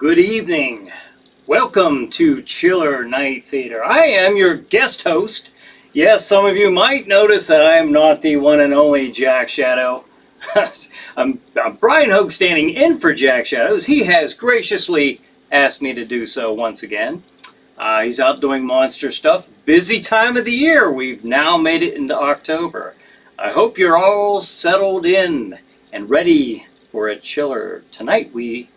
Good evening. Welcome to Chiller Night Theater. I am your guest host. Yes, some of you might notice that I am not the one and only Jack Shadow. I'm Brian Hogue standing in for Jack Shadows. He has graciously asked me to do so once again. He's out doing monster stuff. Busy time of the year. We've now made it into October. I hope you're all settled in and ready for a chiller. Tonight we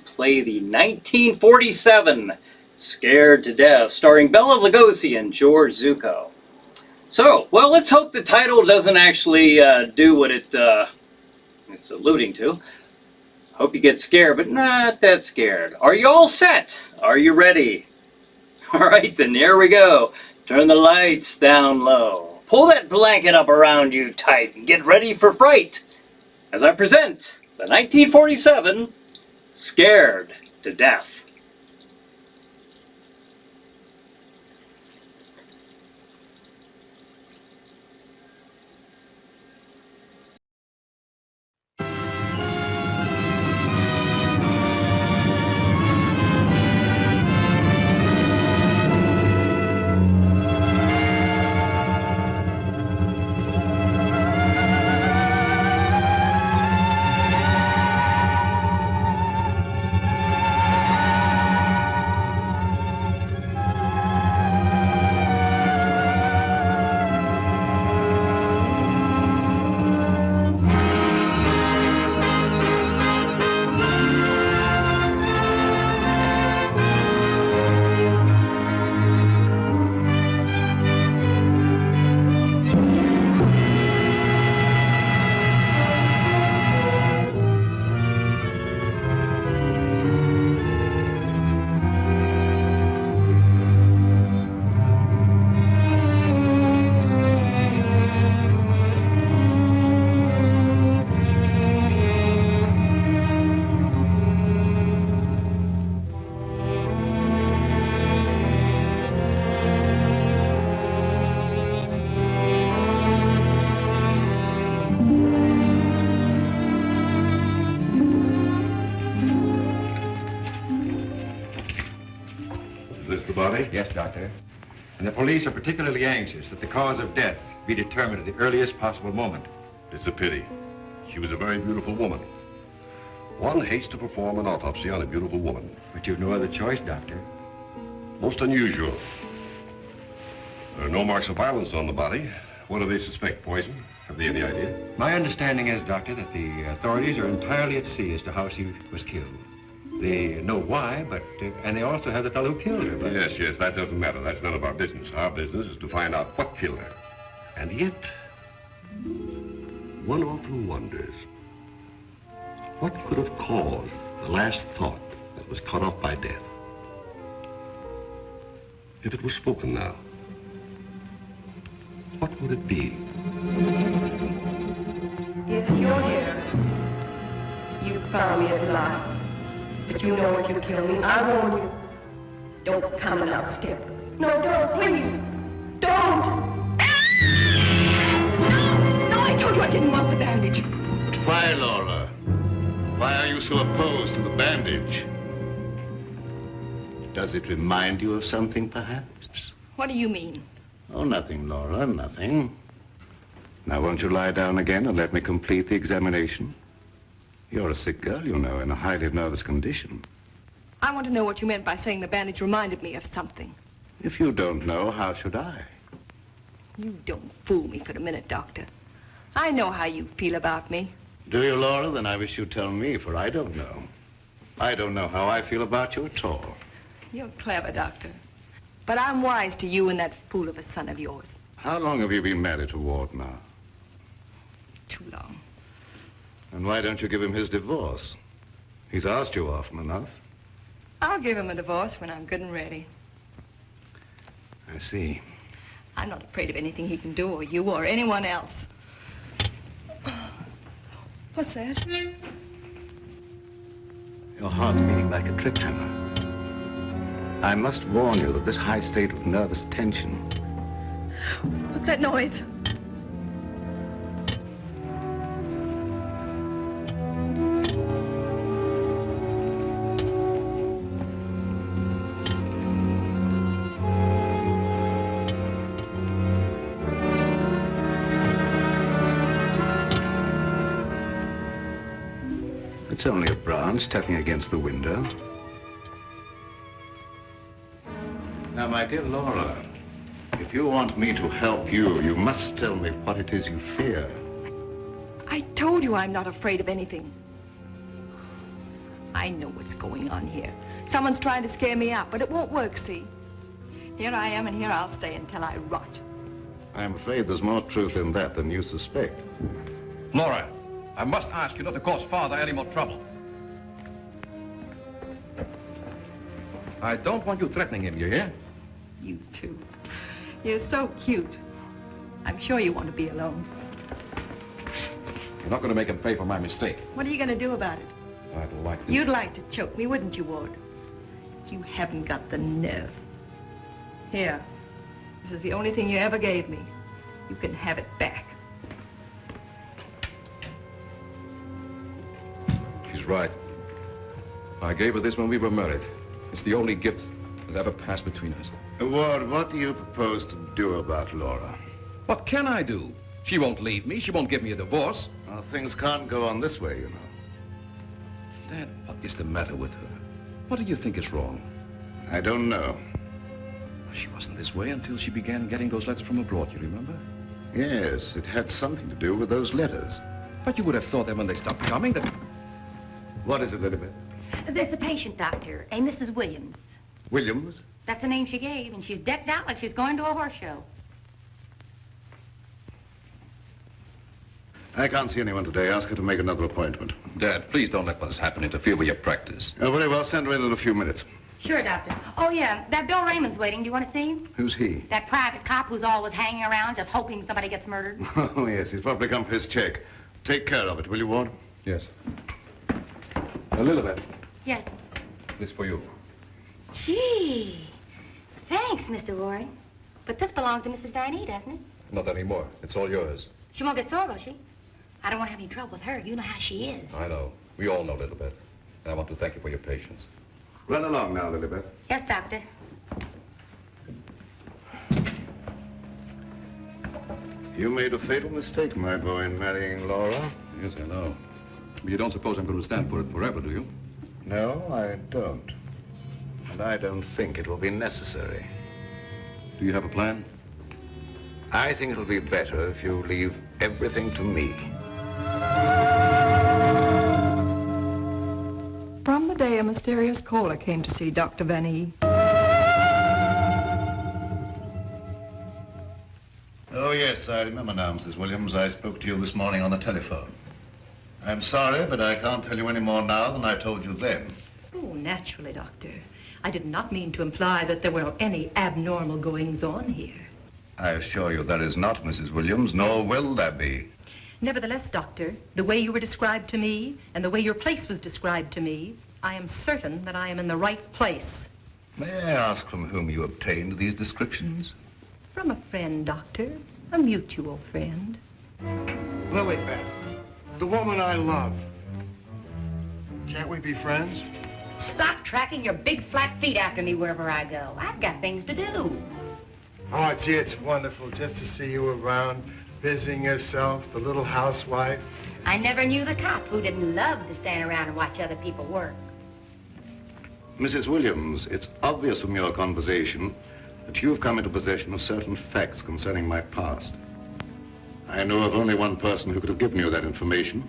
play the 1947 Scared to Death, starring Bela Lugosi and George Zucco. So, well, let's hope the title doesn't actually do what it's alluding to. Hope you get scared, but not that scared. Are you all set? Are you ready? All right, then here we go. Turn the lights down low. Pull that blanket up around you tight and get ready for fright as I present the 1947 Scared to Death. Yes, Doctor. And the police are particularly anxious that the cause of death be determined at the earliest possible moment. It's a pity. She was a very beautiful woman. One hates to perform an autopsy on a beautiful woman. But you've no other choice, Doctor. Most unusual. There are no marks of violence on the body. What do they suspect? Poison? Have they any idea? My understanding is, Doctor, that the authorities are entirely at sea as to how she was killed. They know why, but, and they also have the fellow who killed her. But... Yes, that doesn't matter. That's none of our business. Our business is to find out what killed her. And yet, one often wonders, what could have caused the last thought that was cut off by death? If it was spoken now, what would it be? Yes, you're here. You found me at last. But you know if you kill me, I warn you. Don't come and outstep. No, don't, please. Don't. No, I told you I didn't want the bandage. Why, Laura? Why are you so opposed to the bandage? Does it remind you of something, perhaps? What do you mean? Oh, nothing, Laura, nothing. Now, won't you lie down again and let me complete the examination? You're a sick girl, you know, in a highly nervous condition. I want to know what you meant by saying the bandage reminded me of something. If you don't know, how should I? You don't fool me for a minute, Doctor. I know how you feel about me. Do you, Laura? Then I wish you'd tell me, for I don't know. I don't know how I feel about you at all. You're clever, Doctor. But I'm wise to you and that fool of a son of yours. How long have you been married to Ward now? Too long. And why don't you give him his divorce? He's asked you often enough. I'll give him a divorce when I'm good and ready. I see. I'm not afraid of anything he can do, or you, or anyone else. What's that? Your heart's beating like a trip hammer. I must warn you that this high state of nervous tension... What's that noise? It's only a branch tapping against the window. Now, my dear Laura, if you want me to help you, you must tell me what it is you fear. I told you I'm not afraid of anything. I know what's going on here. Someone's trying to scare me out, but it won't work, see? Here I am, and here I'll stay until I rot. I'm afraid there's more truth in that than you suspect. Laura, I must ask you not to cause Father any more trouble. I don't want you threatening him, you hear? You too. You're so cute. I'm sure you want to be alone. You're not going to make him pay for my mistake. What are you going to do about it? I'd like to. You'd like to choke me, wouldn't you, Ward? You haven't got the nerve. Here. This is the only thing you ever gave me. You can have it back. She's right. I gave her this when we were married. It's the only gift that ever passed between us. Ward, what do you propose to do about Laura? What can I do? She won't leave me. She won't give me a divorce. Well, things can't go on this way, you know. Dad, what is the matter with her? What do you think is wrong? I don't know. She wasn't this way until she began getting those letters from abroad, you remember? Yes, it had something to do with those letters. But you would have thought that when they stopped coming that... What is it, Elizabeth? There's a patient, Doctor, a Mrs. Williams. Williams? That's the name she gave, and she's decked out like she's going to a horse show. I can't see anyone today. Ask her to make another appointment. Dad, please don't let what has happened interfere with your practice. Oh, very well. Send her in a few minutes. Sure, Doctor. Oh, yeah, that Bill Raymond's waiting. Do you want to see him? Who's he? That private cop who's always hanging around just hoping somebody gets murdered. Oh, yes. He's probably come for his check. Take care of it, will you, Ward? Yes. Elizabeth, Yes. this for you. Gee, thanks, Mr. Roaring. But this belongs to Mrs. Van E, doesn't it? Not anymore. It's all yours. She won't get sore, will she? I don't want to have any trouble with her. You know how she is. I know. We all know, Elizabeth. And I want to thank you for your patience. Run along now, Elizabeth. Yes, Doctor. You made a fatal mistake, my boy, in marrying Laura. Yes, I know. But you don't suppose I'm going to stand for it forever, do you? No, I don't. And I don't think it will be necessary. Do you have a plan? I think it'll be better if you leave everything to me. From the day a mysterious caller came to see Dr. Van E. Oh, yes, I remember now, Mrs. Williams. I spoke to you this morning on the telephone. I'm sorry, but I can't tell you any more now than I told you then. Oh, naturally, Doctor. I did not mean to imply that there were any abnormal goings-on here. I assure you that is not, Mrs. Williams, nor will there be. Nevertheless, Doctor, the way you were described to me and the way your place was described to me, I am certain that I am in the right place. May I ask from whom you obtained these descriptions? From a friend, Doctor, a mutual friend. Lilybeth, the woman I love. Can't we be friends? Stop tracking your big flat feet after me wherever I go. I've got things to do. Oh, gee, it's wonderful just to see you around, busying yourself, the little housewife. I never knew the cop who didn't love to stand around and watch other people work. Mrs. Williams, it's obvious from your conversation that you've come into possession of certain facts concerning my past. I know of only one person who could have given you that information,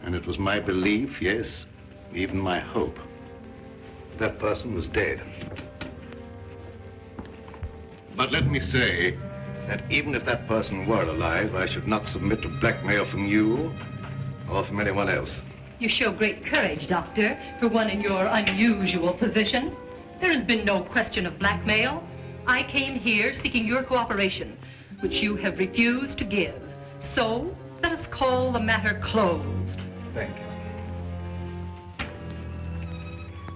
and it was my belief, yes, even my hope. That person was dead. But let me say that even if that person were alive, I should not submit to blackmail from you or from anyone else. You show great courage, Doctor, for one in your unusual position. There has been no question of blackmail. I came here seeking your cooperation, which you have refused to give. So, let us call the matter closed. Thank you.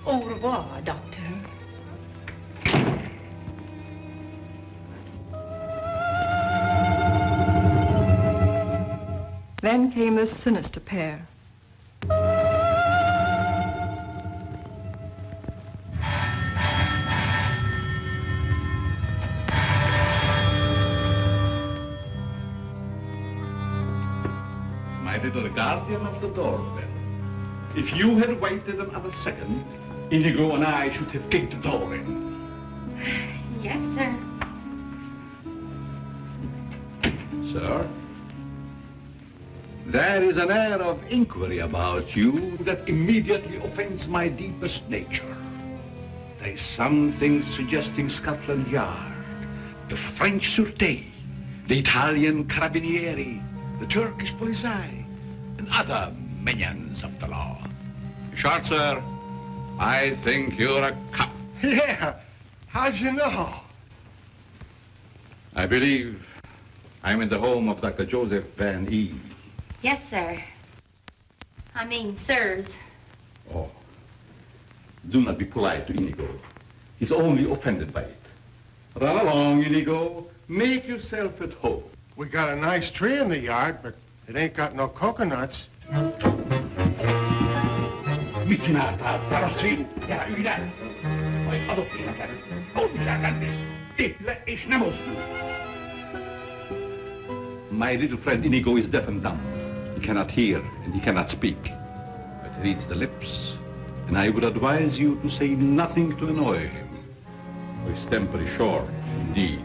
Au revoir, Doctor. Then came this sinister pair. My little guardian of the doorbell. If you had waited another second, Inigo and I should have kicked the door in. Yes, sir. Sir, there is an air of inquiry about you that immediately offends my deepest nature. There is something suggesting Scotland Yard, the French Sûreté, the Italian Carabinieri, the Turkish Police, and other minions of the law. In short, sir, I think you're a cop. Yeah, how'd you know? I believe I'm in the home of Dr. Joseph Van E. Yes, sir. I mean, sirs. Oh, do not be polite to Inigo. He's only offended by it. Run along, Inigo. Make yourself at home. We got a nice tree in the yard, but it ain't got no coconuts. My little friend Inigo is deaf and dumb. He cannot hear and he cannot speak. But he reads the lips, and I would advise you to say nothing to annoy him. For his temper is short, indeed.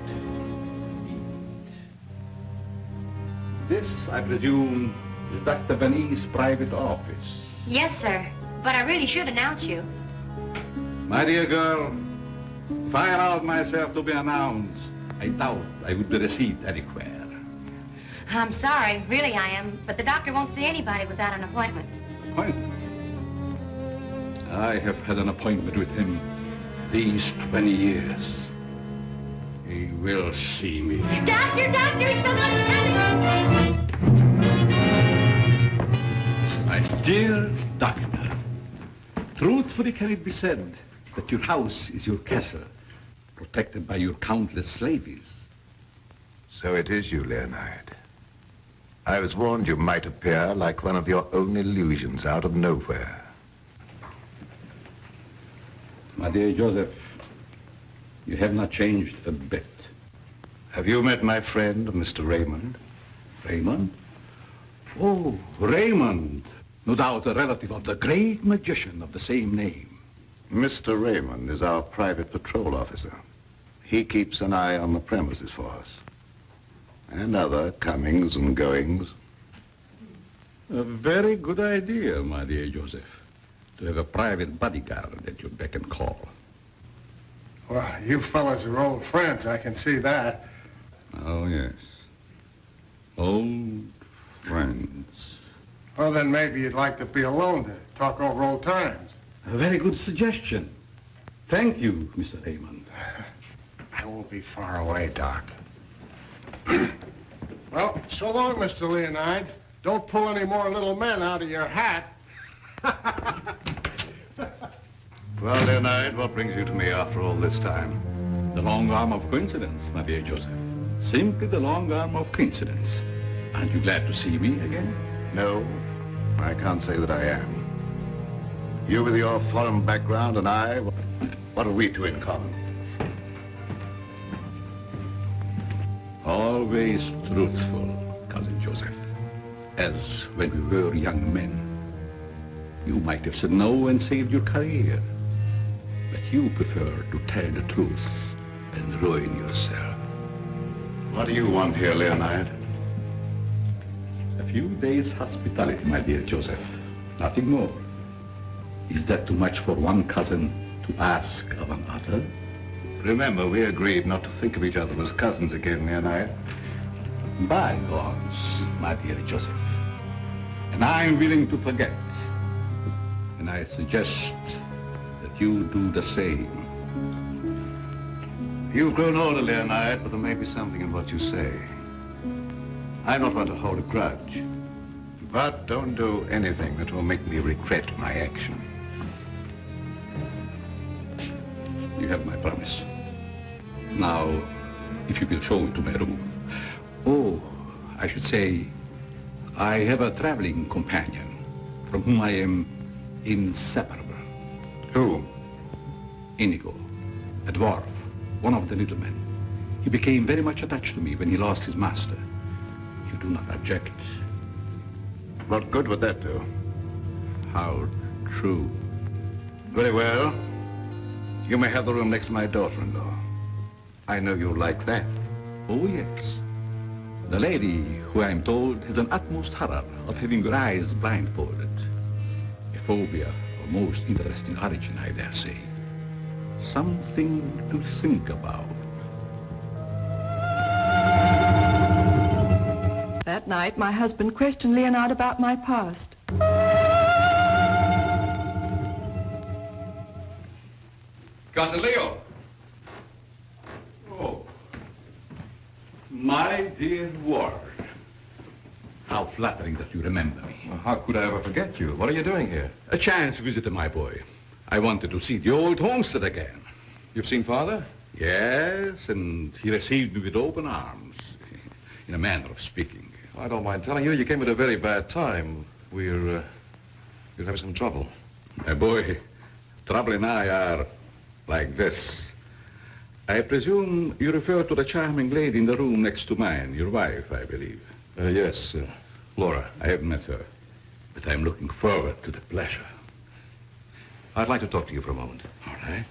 This, I presume, is Dr. Van E.'s private office. Yes, sir. But I really should announce you. My dear girl, if I allowed myself to be announced, I doubt I would be received anywhere. I'm sorry, really I am, but the doctor won't see anybody without an appointment. Appointment? I have had an appointment with him these 20 years. He will see me. Doctor, somebody's coming! My dear doctor, truthfully can it be said that your house is your castle, protected by your countless slaves? So it is you, Leonard. I was warned you might appear like one of your own illusions out of nowhere. My dear Joseph, you have not changed a bit. Have you met my friend, Mr. Raymond? Raymond? Oh, Raymond. No doubt a relative of the great magician of the same name. Mr. Raymond is our private patrol officer. He keeps an eye on the premises for us. And other comings and goings. A very good idea, my dear Joseph, to have a private bodyguard at your beck and call. Well, you fellas are old friends, I can see that. Oh, yes. Old friends. Well, then maybe you'd like to be alone to talk over old times. A very good suggestion. Thank you, Mr. Raymond. I won't be far away, Doc. Well, so long, Mr. Leonide. Don't pull any more little men out of your hat. Well, Leonard, what brings you to me after all this time? The long arm of coincidence, my dear Joseph. Simply the long arm of coincidence. Aren't you glad to see me again? No, I can't say that I am. You with your foreign background and I, what have we two in common? Always truthful, Cousin Joseph. As when we were young men. You might have said no and saved your career. But you prefer to tell the truth and ruin yourself. What do you want here, Leonard? A few days' hospitality, my dear Joseph. Nothing more. Is that too much for one cousin to ask of another? Remember, we agreed not to think of each other as cousins again, Leonard. Bygones, my dear Joseph. And I'm willing to forget. And I suggest that you do the same. You've grown older, Leonard, but there may be something in what you say. I'm not one to hold a grudge. But don't do anything that will make me regret my action. You have my promise. Now, if you will show me to my room. Oh, I should say, I have a traveling companion from whom I am inseparable. Who? Inigo, a dwarf, one of the little men. He became very much attached to me when he lost his master. You do not object? What good would that do? How true. Very well. You may have the room next to my daughter-in-law. I know you'll like that. Oh, yes. The lady who I'm told has an utmost horror of having her eyes blindfolded. A phobia of most interesting origin, I dare say. Something to think about. That night, my husband questioned Leonard about my past. Cousin Leo. Oh, my dear Ward. How flattering that you remember me. Well, how could I ever forget you? What are you doing here? A chance visit, my boy. I wanted to see the old homestead again. You've seen Father? Yes, and he received me with open arms, in a manner of speaking. Well, I don't mind telling you, you came at a very bad time. We're having some trouble. My boy, Trouble and I are like this. I presume you refer to the charming lady in the room next to mine, your wife, I believe. Yes, Laura. I haven't met her, but I'm looking forward to the pleasure. I'd like to talk to you for a moment. All right.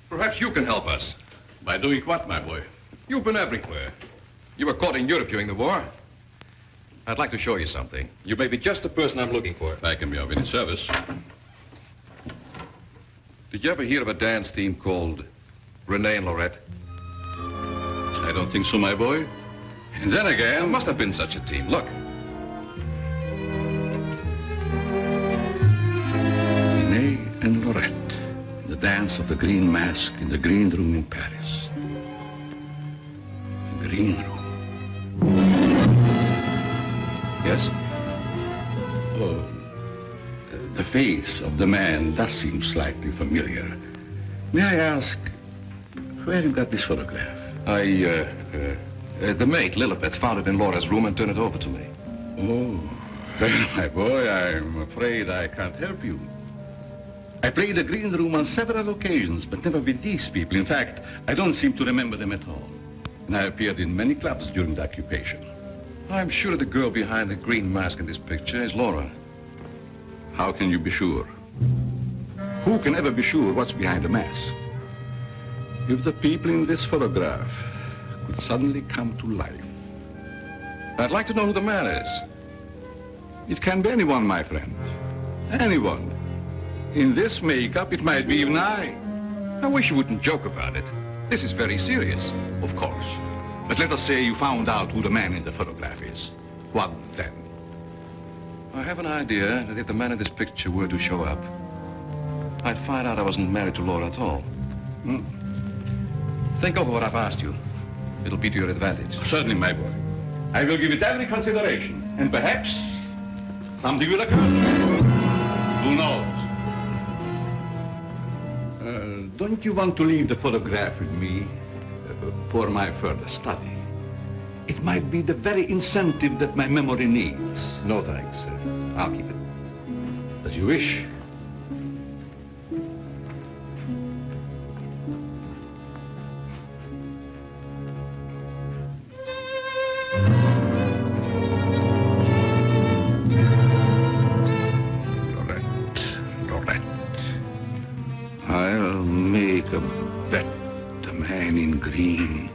Perhaps you can help us. By doing what, my boy? You've been everywhere. You were caught in Europe during the war. I'd like to show you something. You may be just the person I'm looking for. If I can be of any service. Did you ever hear of a dance team called Renee and Lorette? I don't think so, my boy. And then again... There must have been such a team. Look. Renee and Lorette. The dance of the green mask in the green room in Paris. The green room. Yes? Oh, the face of the man does seem slightly familiar. May I ask where you got this photograph? The maid, Lilibet, found it in Laura's room and turned it over to me. Oh, well, my boy, I'm afraid I can't help you. I played the green room on several occasions, but never with these people. In fact, I don't seem to remember them at all. And I appeared in many clubs during the occupation. I'm sure the girl behind the green mask in this picture is Laura. How can you be sure? Who can ever be sure what's behind a mask? If the people in this photograph could suddenly come to life. I'd like to know who the man is. It can be anyone, my friend. Anyone. In this makeup, it might be even I. I wish you wouldn't joke about it. This is very serious. Of course. But let us say you found out who the man in the photograph is. What then? I have an idea that if the man in this picture were to show up, I'd find out I wasn't married to Laura at all. Think over what I've asked you. It'll be to your advantage. Certainly, my boy. I will give it every consideration. And perhaps something will occur. Who knows? Don't you want to leave the photograph with me for my further study? It might be the very incentive that my memory needs. No thanks. I'll keep it. As you wish. Lorette. I'll make a bet the man in green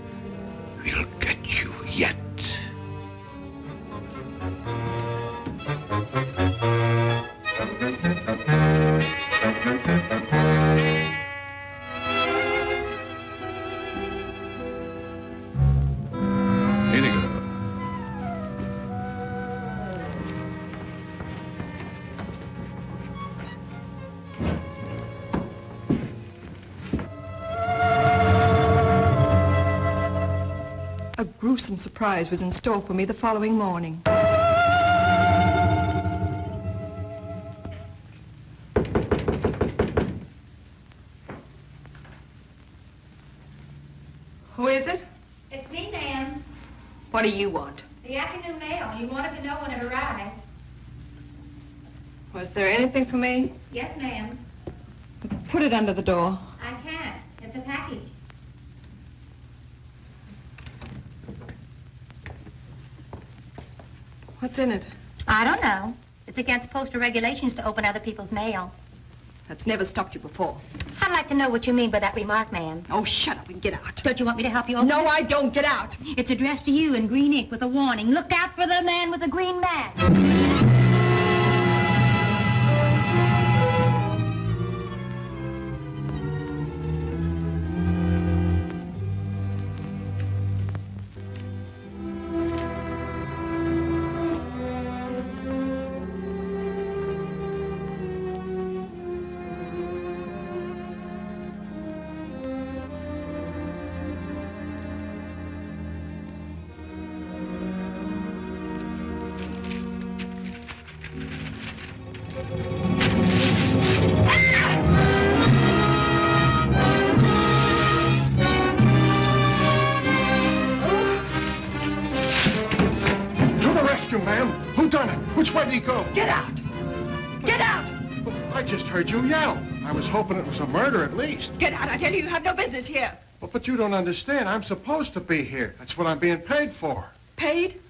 will get you yet. A gruesome surprise was in store for me the following morning. Who is it? It's me, ma'am. What do you want? The afternoon mail. You wanted to know when it arrived. Was there anything for me? Yes, ma'am. Put it under the door. I can't. It's a package. What's in it? I don't know. It's against postal regulations to open other people's mail. That's never stopped you before. I'd like to know what you mean by that remark, ma'am. Oh, shut up and get out. Don't you want me to help you open it? No, I don't. Get out. It's addressed to you in green ink with a warning. Look out for the man with the green mask. Ma'am, who done it? Which way did he go? Get out! Get out! I just heard you yell. I was hoping it was a murder at least. Get out, I tell you, you have no business here. Well, but you don't understand. I'm supposed to be here. That's what I'm being paid for. Paid?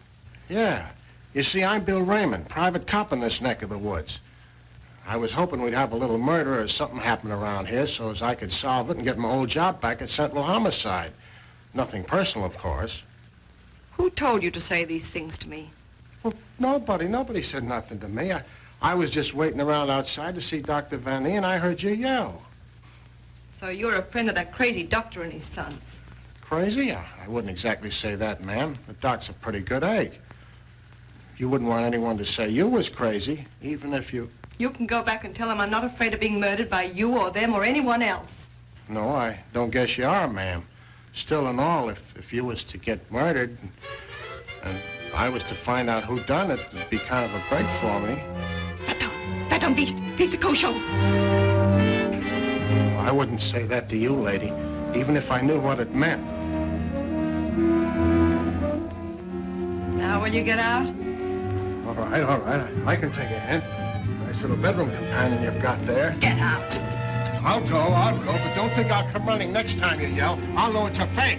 Yeah. You see, I'm Bill Raymond, private cop in this neck of the woods. I was hoping we'd have a little murder or something happen around here so as I could solve it and get my old job back at Central Homicide. Nothing personal, of course. Who told you to say these things to me? Well, nobody said nothing to me. I was just waiting around outside to see Dr. Van E, and I heard you yell. So you're a friend of that crazy doctor and his son. Crazy? I wouldn't exactly say that, ma'am. The doc's a pretty good egg. You wouldn't want anyone to say you was crazy, even if you... You can go back and tell them I'm not afraid of being murdered by you or them or anyone else. No, I don't guess you are, ma'am. Still and all, if you was to get murdered and I was to find out who done it, it'd be kind of a break for me. That don't beast the kosher. I wouldn't say that to you, lady, even if I knew what it meant. Now will you get out? All right. I can take a hint. Nice little bedroom companion you've got there. Get out. I'll go, but don't think I'll come running next time you yell. I'll know it's a fake.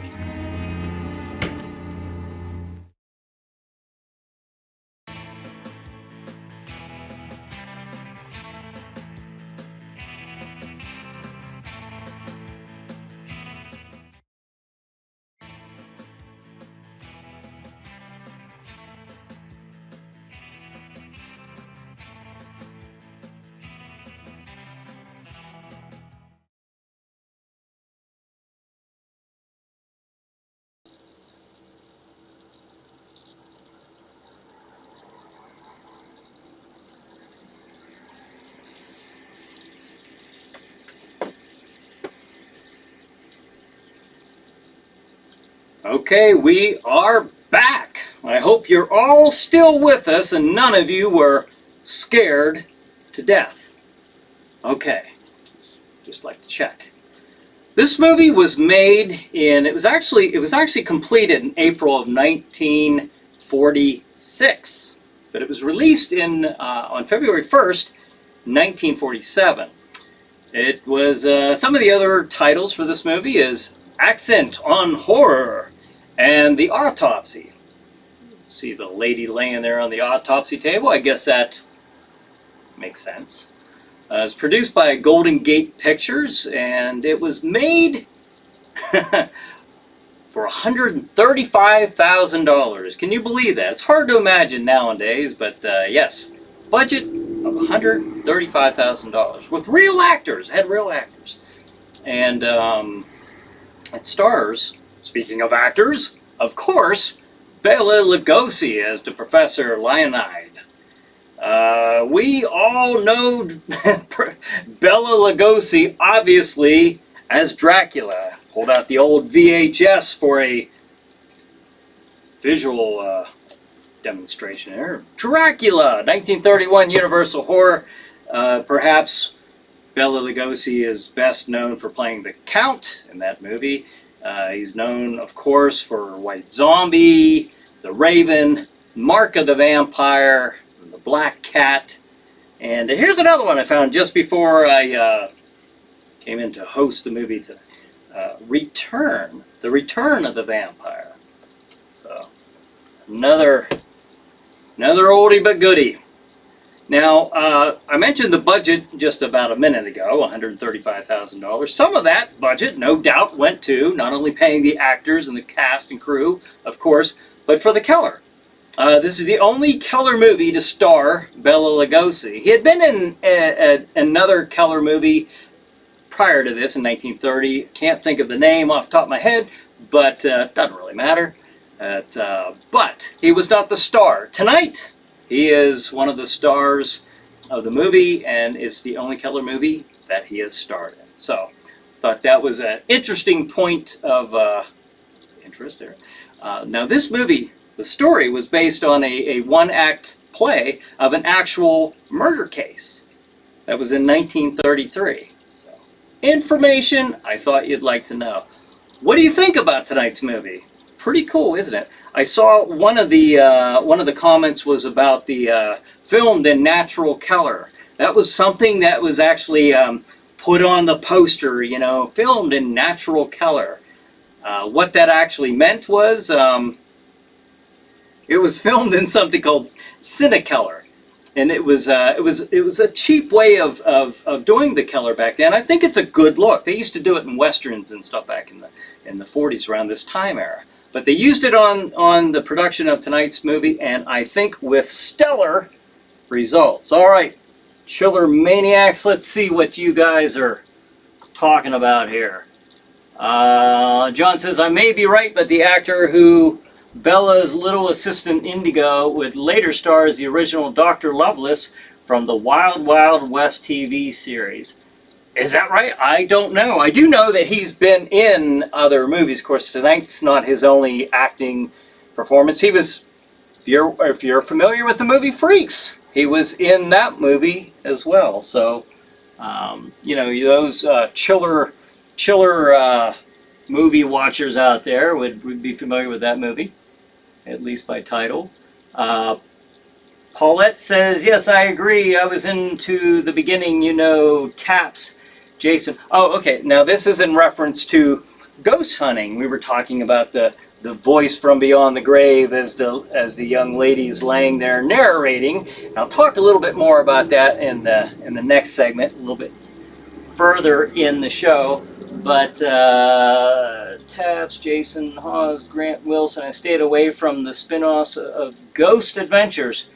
Okay, we are back. I hope you're all still with us and none of you were scared to death. Okay, just like to check. This movie was made in, it was actually completed in April of 1946, but it was released on February 1st, 1947. It was, some of the other titles for this movie is Accent on Horror and The Autopsy. See the lady laying there on the autopsy table? I guess that makes sense. It's produced by Golden Gate Pictures, and it was made for $135,000. Can you believe that? It's hard to imagine nowadays, but yes, budget of $135,000 with real actors, had real actors. And it stars, speaking of actors, of course, Bela Lugosi as the Professor Leonide. We all know Bela Lugosi, obviously, as Dracula. Pulled out the old VHS for a visual demonstration there. Dracula, 1931 Universal Horror. Perhaps Bela Lugosi is best known for playing the Count in that movie. He's known, of course, for White Zombie, The Raven, Mark of the Vampire, The Black Cat. And here's another one I found just before I came in to host the movie, to Return, The Return of the Vampire. So, another Another oldie but goodie. Now, I mentioned the budget just about a minute ago, $135,000. Some of that budget, no doubt, went to not only paying the actors and the cast and crew, of course, but for the Keller. This is the only Keller movie to star Bela Lugosi. He had been in another Keller movie prior to this in 1930. Can't think of the name off the top of my head, but doesn't really matter. But he was not the star. Tonight, he is one of the stars of the movie, and it's the only Keller movie that he has starred in. So, thought that was an interesting point of interest there. Now, this movie, the story was based on a one-act play of an actual murder case that was in 1933. So, information I thought you'd like to know. What do you think about tonight's movie? Pretty cool, isn't it? I saw one of the comments was about the filmed in natural color. That was something that was actually put on the poster, you know, filmed in natural color. What that actually meant was it was filmed in something called Cinecolor, and it was a cheap way of doing the color back then. I think it's a good look. They used to do it in westerns and stuff back in the 40s around this time era. But they used it on the production of tonight's movie, and I think with stellar results. All right, Chiller Maniacs, let's see what you guys are talking about here. John says, I may be right, but the actor who Bella's little assistant Indigo would later star as the original Dr. Lovelace from the Wild Wild West TV series. Is that right? I don't know. I do know that he's been in other movies. Of course, tonight's not his only acting performance. He was, if you're familiar with the movie Freaks, he was in that movie as well. So, you know, those chiller movie watchers out there would be familiar with that movie, at least by title. Paulette says, yes, I agree. I was into the beginning, you know, Taps. Jason. Oh, okay. Now this is in reference to ghost hunting. We were talking about the voice from beyond the grave as the young lady's laying there narrating. And I'll talk a little bit more about that in the next segment, a little bit further in the show. But Taps, Jason Hawes, Grant Wilson. I stayed away from the spin-offs of Ghost Adventures.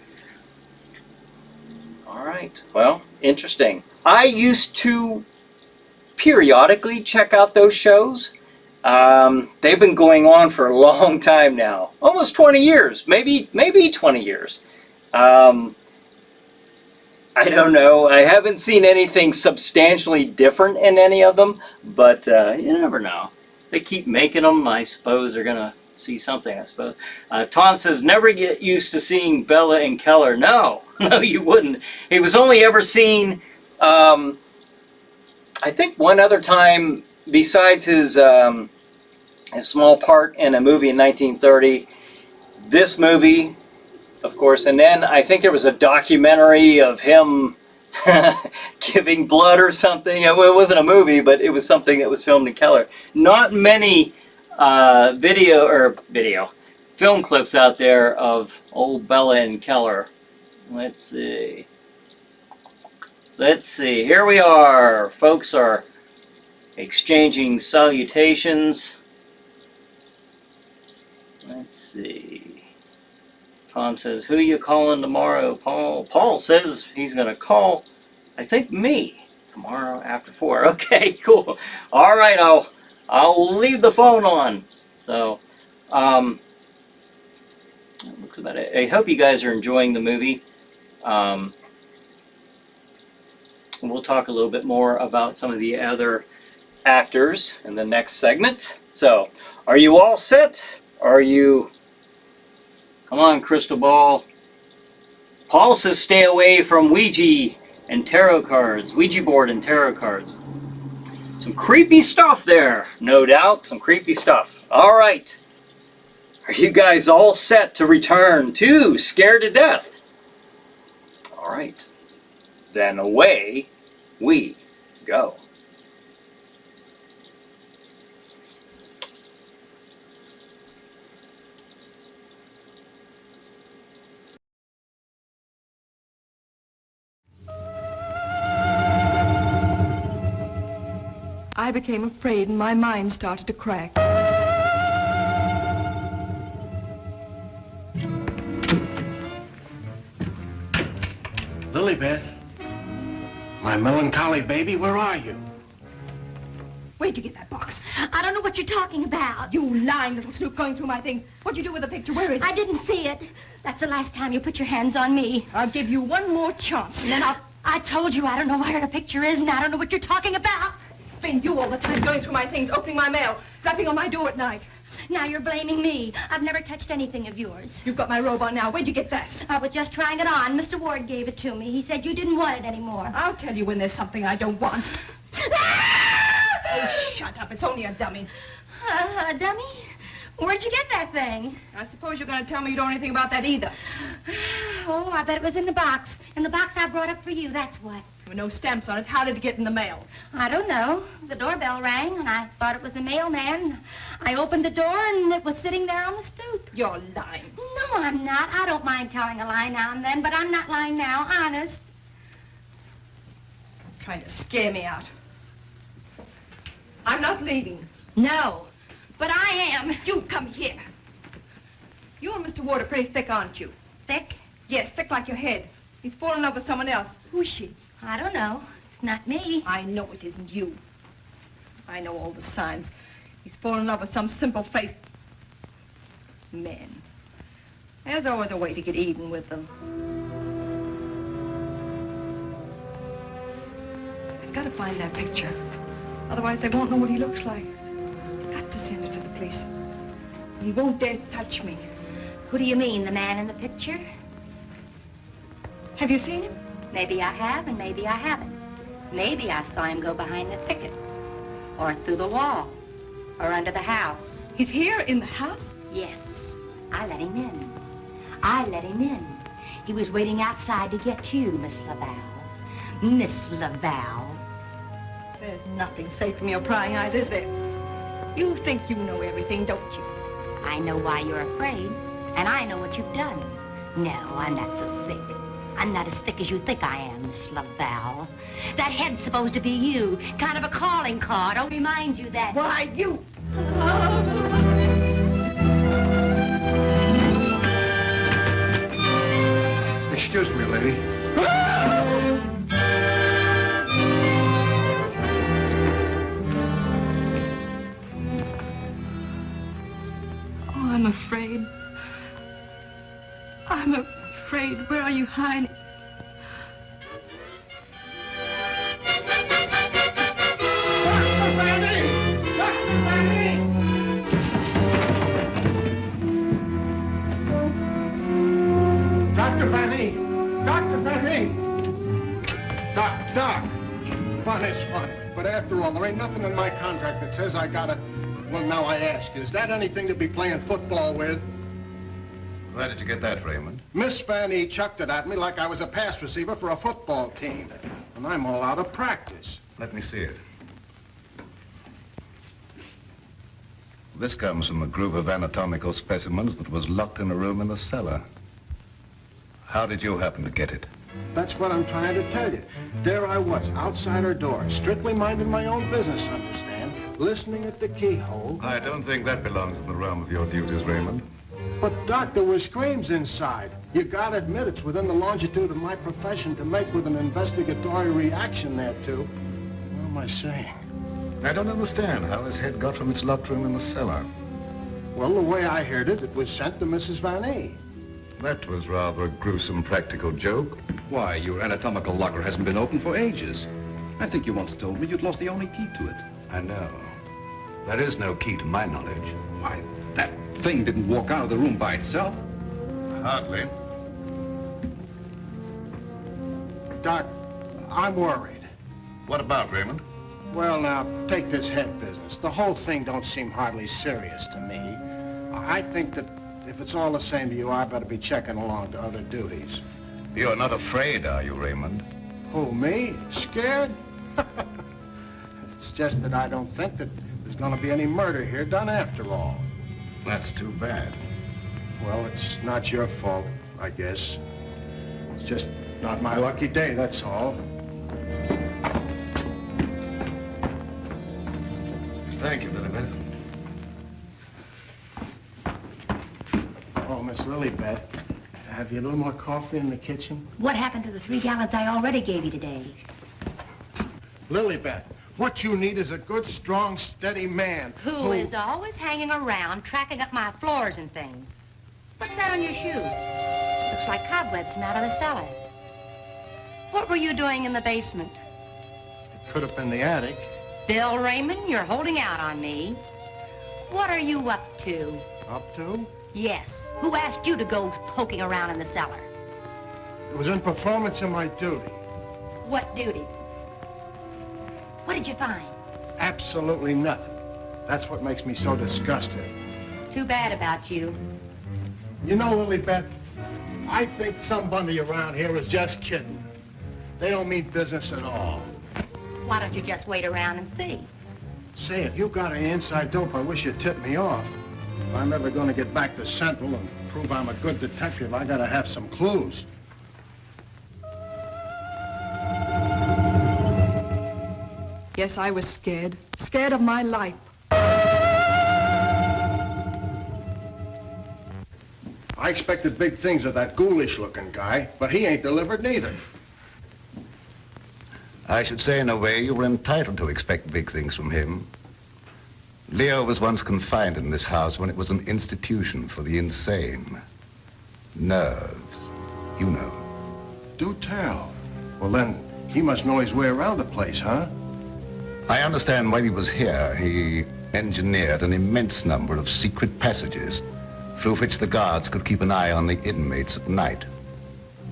All right. Well, interesting. I used to periodically check out those shows. They've been going on for a long time now, almost 20 years, maybe 20 years. I don't know. I haven't seen anything substantially different in any of them, but you never know. They keep making them. I suppose they're gonna see something. I suppose. Tom says, never get used to seeing Bella and Keller. No, no, you wouldn't. He was only ever seen. I think one other time, besides his small part in a movie in 1930, this movie, of course, and then I think there was a documentary of him giving blood or something. It wasn't a movie, but it was something that was filmed in Keller. Not many film clips out there of old Bella and Keller. Let's see. Let's see, here we are. Folks are exchanging salutations. Let's see. Tom says, who you calling tomorrow, Paul? Paul says he's going to call, I think, me tomorrow after 4. Okay, cool. All right, I'll leave the phone on. So, that looks about it. I hope you guys are enjoying the movie. We'll talk a little bit more about some of the other actors in the next segment. So, are you all set? Are you... Come on, crystal ball. Paul says stay away from Ouija and tarot cards. Ouija board and tarot cards. Some creepy stuff there, no doubt. Some creepy stuff. All right. Are you guys all set to return to Scared to Death? All right. Then away we go. I became afraid and my mind started to crack. Lilybeth, my melancholy baby, where are you? Where'd you get that box? I don't know what you're talking about. You lying little snoop going through my things. What'd you do with the picture? Where is it? I didn't see it. That's the last time you put your hands on me. I'll give you one more chance, and then I told you I don't know where the picture is, and I don't know what you're talking about. Been you all the time going through my things, opening my mail, rapping on my door at night. Now you're blaming me. I've never touched anything of yours. You've got my robe on now. Where'd you get that? I was just trying it on. Mr. Ward gave it to me. He said you didn't want it anymore. I'll tell you when there's something I don't want. Oh, shut up. It's only a dummy. A dummy? Where'd you get that thing? I suppose you're going to tell me you don't know anything about that either. Oh, I bet it was in the box. In the box I brought up for you, that's what. There were no stamps on it. How did it get in the mail? I don't know. The doorbell rang, and I thought it was a mailman. I opened the door, and it was sitting there on the stoop. You're lying. No, I'm not. I don't mind telling a lie now and then, but I'm not lying now, honest. Trying to scare me out. I'm not leaving. No, but I am. You come here. You and Mr. Ward are pretty thick, aren't you? Thick? Yes, thick like your head. He's fallen in love with someone else. Who's she? I don't know. It's not me. I know it isn't you. I know all the signs. He's fallen in love with some simple-faced man. There's always a way to get even with them. I've got to find that picture. Otherwise, they won't know what he looks like. I've got to send it to the police. He won't dare touch me. Who do you mean, the man in the picture? Have you seen him? Maybe I have, and maybe I haven't. Maybe I saw him go behind the thicket, or through the wall, or under the house. He's here in the house? Yes, I let him in. I let him in. He was waiting outside to get you, Miss Laval. Miss Laval. There's nothing safe from your prying eyes, is there? You think you know everything, don't you? I know why you're afraid, and I know what you've done. No, I'm not so thick. I'm not as thick as you think I am, Miss Laval. That head's supposed to be you, kind of a calling card. I'll remind you that... Why, you... Excuse me, lady. Oh, I'm afraid. I'm afraid. Where are you hiding? Dr. Vanny! Dr. Vanny! Doc! Fun is fun. But after all, there ain't nothing in my contract that says I gotta... Well, now I ask you, is that anything to be playing football with? Where did you get that, Raymond? Miss Vanny chucked it at me like I was a pass receiver for a football team. And I'm all out of practice. Let me see it. This comes from a group of anatomical specimens that was locked in a room in the cellar. How did you happen to get it? That's what I'm trying to tell you. There I was, outside her door, strictly minding my own business, understand? Listening at the keyhole. I don't think that belongs in the realm of your duties, Raymond. But, Doc, there were screams inside. You gotta admit it's within the longitude of my profession to make with an investigatory reaction thereto. What am I saying? I don't understand how his head got from its locked room in the cellar. Well, the way I heard it, it was sent to Mrs. Vanny. That was rather a gruesome practical joke. Why, your anatomical locker hasn't been open for ages. I think you once told me you'd lost the only key to it. I know. There is no key to my knowledge. Why, that thing didn't walk out of the room by itself. Hardly. Doc, I'm worried. What about, Raymond? Well, now, take this head business. The whole thing don't seem hardly serious to me. I think that if it's all the same to you, I better be checking along to other duties. You're not afraid, are you, Raymond? Who, me? Scared? It's just that I don't think that there's going to be any murder here done after all. That's too bad. Well, it's not your fault, I guess. It's just not my lucky day, that's all. Thank you, Billy Beth. Oh, Miss Lilybeth, have you a little more coffee in the kitchen? What happened to the 3 gallons I already gave you today? Lilybeth, what you need is a good, strong, steady man. Who is always hanging around, tracking up my floors and things. What's that on your shoe? Looks like cobwebs from out of the cellar. What were you doing in the basement? It could have been the attic. Bill Raymond, you're holding out on me. What are you up to? Up to? Yes. Who asked you to go poking around in the cellar? It was in performance of my duty. What duty? What did you find? Absolutely nothing. That's what makes me so disgusted. Too bad about you. You know, Lilybeth, I think somebody around here is just kidding. They don't mean business at all. Why don't you just wait around and see? Say, if you got any inside dope, I wish you'd tip me off. If I'm ever going to get back to Central and prove I'm a good detective, I gotta have some clues. Yes, I was scared. Scared of my life. I expected big things of that ghoulish-looking guy, but he ain't delivered neither. I should say, in a way, you were entitled to expect big things from him. Leo was once confined in this house when it was an institution for the insane. Nerves, you know. Do tell. Well, then, he must know his way around the place, huh? I understand while he was here, he engineered an immense number of secret passages through which the guards could keep an eye on the inmates at night.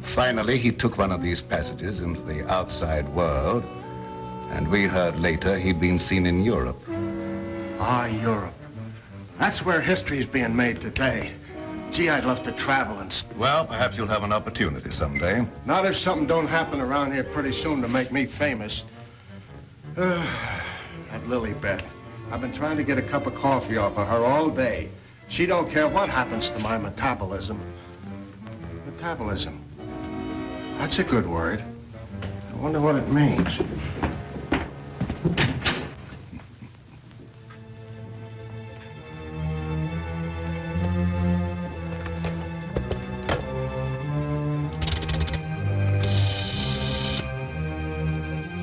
Finally, he took one of these passages into the outside world, and we heard later he'd been seen in Europe. Ah, Europe. That's where history's being made today. Gee, I'd love to travel and... Well, perhaps you'll have an opportunity someday. Not if something don't happen around here pretty soon to make me famous. That Lilybeth. I've been trying to get a cup of coffee off of her all day. She don't care what happens to my metabolism. Metabolism. That's a good word. I wonder what it means.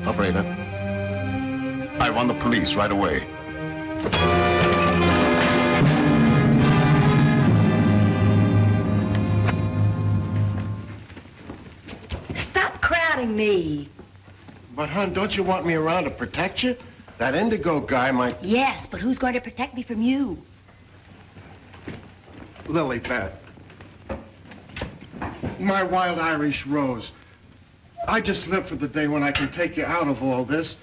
Operator, I want the police right away. Stop crowding me. But, hon, don't you want me around to protect you? That indigo guy might... Yes, but who's going to protect me from you? Lilybeth. My wild Irish rose. I just live for the day when I can take you out of all this.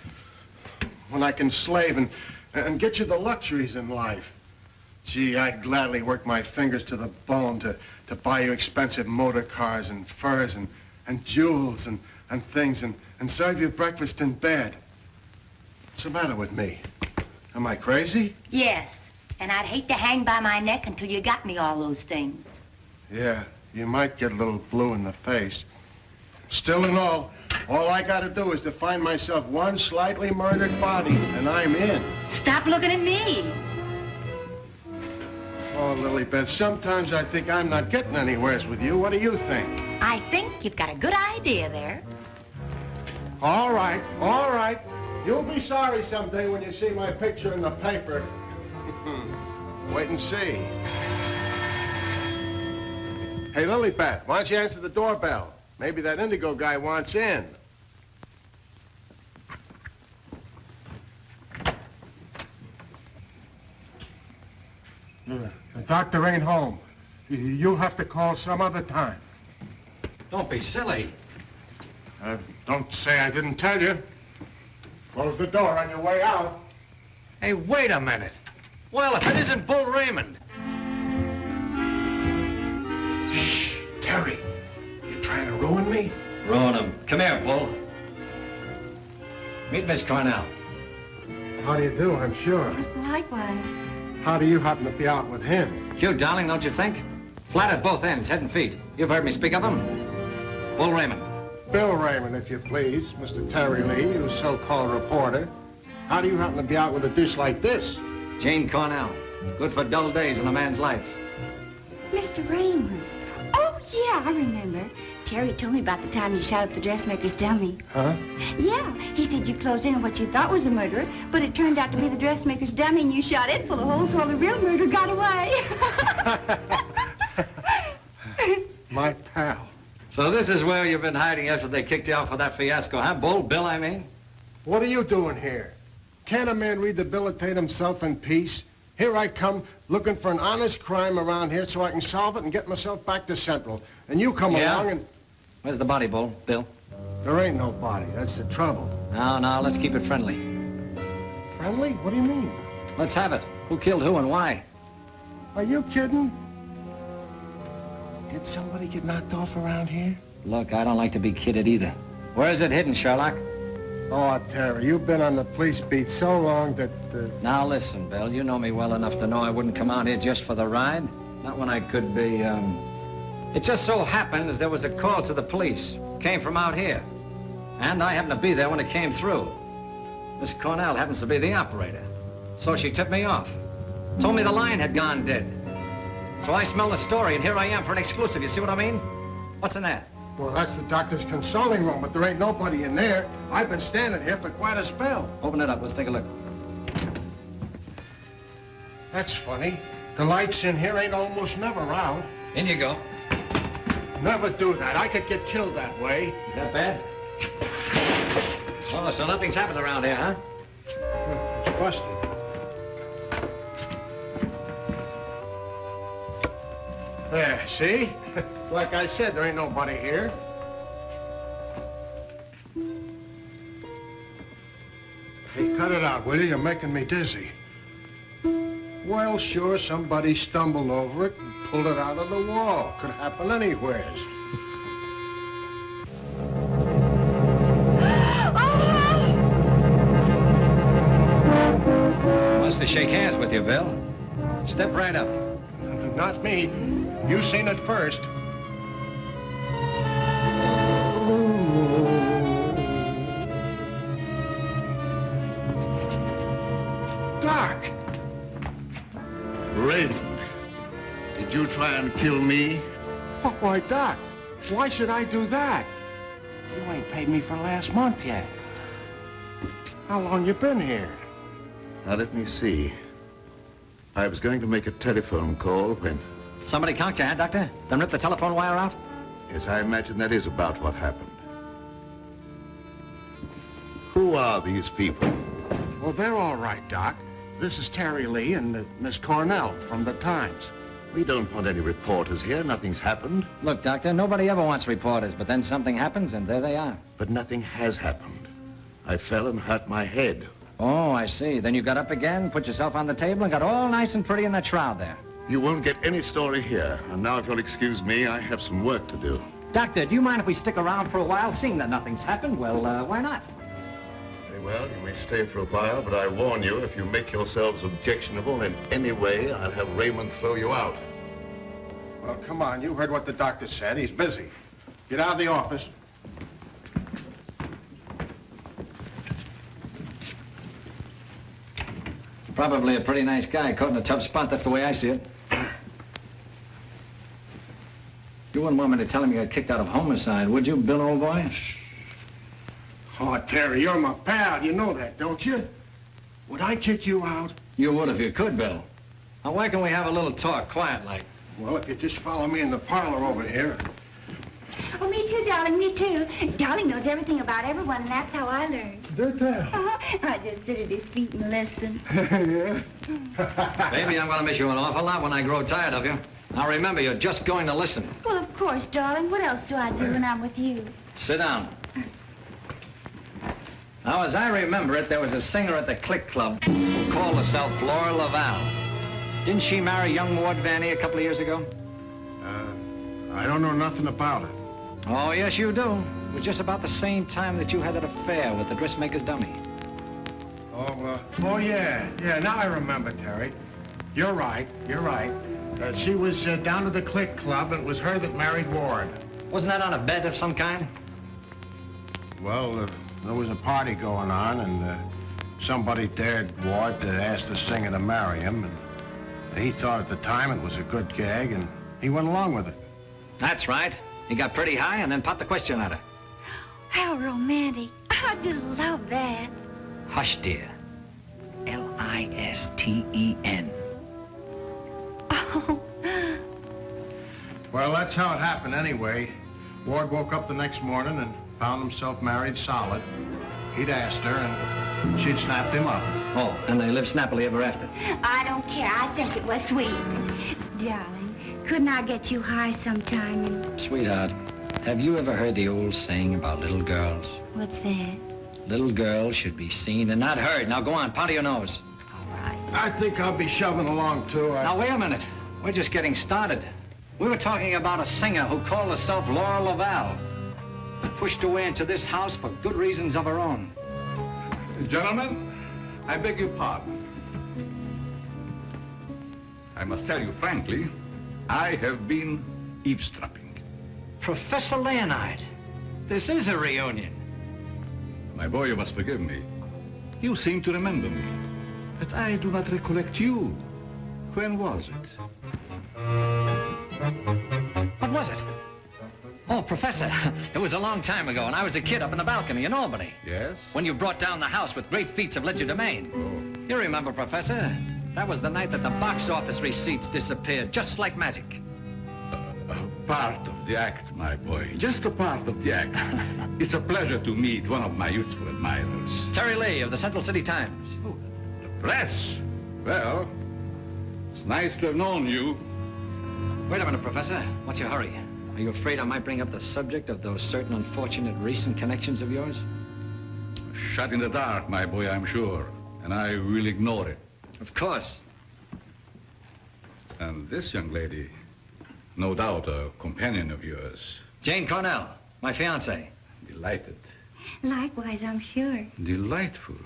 When I can slave and get you the luxuries in life. Gee, I'd gladly work my fingers to the bone to buy you expensive motor cars and furs and jewels and things and serve you breakfast in bed. What's the matter with me? Am I crazy? Yes, and I'd hate to hang by my neck until you got me all those things. Yeah, you might get a little blue in the face. Still and all I gotta do is to find myself one slightly murdered body, and I'm in. Stop looking at me. Oh, Lilybeth, sometimes I think I'm not getting anywheres with you. What do you think? I think you've got a good idea there. All right, all right. You'll be sorry someday when you see my picture in the paper. Wait and see. Hey, Lilybeth, why don't you answer the doorbell? Maybe that indigo guy wants in. The doctor ain't home. You'll have to call some other time. Don't be silly. Don't say I didn't tell you. Close the door on your way out. Hey, wait a minute. Well, if it isn't Bull Raymond. Shh, Terry. You trying to ruin me? Ruin him. Come here, Bull. Meet Miss Cornell. How do you do, I'm sure. Likewise. How do you happen to be out with him? Cute, darling, don't you think? Flat at both ends, head and feet. You've heard me speak of him. Bull Raymond. Bill Raymond, if you please, Mr. Terry Lee, you so-called reporter. How do you happen to be out with a dish like this? Jane Cornell. Good for dull days in a man's life. Mr. Raymond. Oh, yeah, I remember. Terry told me about the time you shot up the dressmaker's dummy. Huh? Yeah, he said you closed in on what you thought was the murderer, but it turned out to be the dressmaker's dummy, and you shot it full of holes while the real murderer got away. My pal. So this is where you've been hiding after they kicked you out for that fiasco, huh? Bold Bill, I mean? What are you doing here? Can't a man rehabilitate himself in peace? Here I come, looking for an honest crime around here so I can solve it and get myself back to Central. And you come along and... Where's the body, Bull? Bill? There ain't no body. That's the trouble. No, let's keep it friendly. Friendly? What do you mean? Let's have it. Who killed who and why? Are you kidding? Did somebody get knocked off around here? Look, I don't like to be kidded either. Where is it hidden, Sherlock? Oh, Terry, you've been on the police beat so long that... Now listen, Bill, you know me well enough to know I wouldn't come out here just for the ride. Not when I could be, It just so happens there was a call to the police. Came from out here. And I happened to be there when it came through. Miss Cornell happens to be the operator. So she tipped me off. Told me the line had gone dead. So I smelled the story, and here I am for an exclusive. You see what I mean? What's in there? Well, that's the doctor's consulting room, but there ain't nobody in there. I've been standing here for quite a spell. Open it up. Let's take a look. That's funny. The lights in here ain't almost never out. In you go. Never do that. I could get killed that way. Is that bad? Oh, so nothing's happened around here, huh? It's busted. There, see? Like I said, there ain't nobody here. Hey, cut it out, will you? You're making me dizzy. Well, sure, somebody stumbled over it and pulled it out of the wall. Could happen anywheres. Wants to shake hands with you, Bill. Step right up. Not me. You seen it first. Doc! Raymond, did you try and kill me? Oh, why, Doc, why should I do that? You ain't paid me for last month yet. How long you been here? Now, let me see. I was going to make a telephone call when... Somebody conked your hand, Doctor? Then ripped the telephone wire out? Yes, I imagine that is about what happened. Who are these people? Well, they're all right, Doc. This is Terry Lee and Miss Cornell from the Times. We don't want any reporters here. Nothing's happened. Look, Doctor, nobody ever wants reporters, but then something happens and there they are. But nothing has happened. I fell and hurt my head. Oh, I see. Then you got up again, put yourself on the table, and got all nice and pretty in that shroud there. You won't get any story here. And now, if you'll excuse me, I have some work to do. Doctor, do you mind if we stick around for a while? Seeing that nothing's happened, well, why not? Very well, you may stay for a while, but I warn you, if you make yourselves objectionable in any way, I'll have Raymond throw you out. Well, come on. You heard what the doctor said. He's busy. Get out of the office. Probably a pretty nice guy, caught in a tough spot. That's the way I see it. You wouldn't want me to tell him you got kicked out of homicide, would you, Bill, old boy? Oh, Terry, you're my pal. You know that, don't you? Would I kick you out? You would if you could, Bill. Now, why can't we have a little talk, quiet like? Well, if you just follow me in the parlor over here. Oh, me too, darling, me too. Darling knows everything about everyone, and that's how I learned. Did that? I just sit at his feet and listen. Yeah. Baby, I'm going to miss you an awful lot when I grow tired of you. Now, remember, you're just going to listen. Well, of course, darling. What else do I do when I'm with you? Sit down. Now, as I remember it, there was a singer at the Click Club who called herself Flora Laval. Didn't she marry young Ward Vanny a couple of years ago? I don't know nothing about it. Oh, yes, you do. It was just about the same time that you had that affair with the dressmaker's dummy. Oh, yeah. Yeah, now I remember, Terry. You're right. You're right. She was down at the Click Club, and it was her that married Ward. Wasn't that on a bet of some kind? Well, there was a party going on, and Somebody dared Ward to ask the singer to marry him, and he thought at the time it was a good gag, and he went along with it. That's right. He got pretty high and then popped the question at her. How romantic. I just love that. Hush, dear. Listen. Oh. Well, that's how it happened anyway. Ward woke up the next morning and found himself married solid. He'd asked her, and she'd snapped him up. Oh, and they lived snappily ever after. I don't care. I think it was sweet. Darling, couldn't I get you high sometime and... Sweetheart, have you ever heard the old saying about little girls? What's that? Little girls should be seen and not heard. Now go on, powder your nose. All right. I think I'll be shoving along, too. Now, wait a minute. We're just getting started. We were talking about a singer who called herself Laura Laval. Pushed away into this house for good reasons of her own. Gentlemen, I beg your pardon. I must tell you frankly, I have been eavesdropping. Professor Leonard, this is a reunion. My boy, you must forgive me. You seem to remember me, but I do not recollect you. When was it? What was it? Oh, Professor, it was a long time ago, and I was a kid up in the balcony in Albany. Yes? When you brought down the house with great feats of legerdemain. Oh. You remember, Professor? That was the night that the box office receipts disappeared, just like magic. A part of the act, my boy. Just a part of the act. It's a pleasure to meet one of my youthful admirers. Terry Lee of the Central City Times. Oh, the press? Well, it's nice to have known you. Wait a minute, Professor. What's your hurry? Are you afraid I might bring up the subject of those certain unfortunate recent connections of yours? Shut in the dark, my boy, I'm sure. And I will ignore it. Of course. And this young lady, no doubt a companion of yours. Jane Cornell, my fiancée. Delighted. Likewise, I'm sure. Delightful.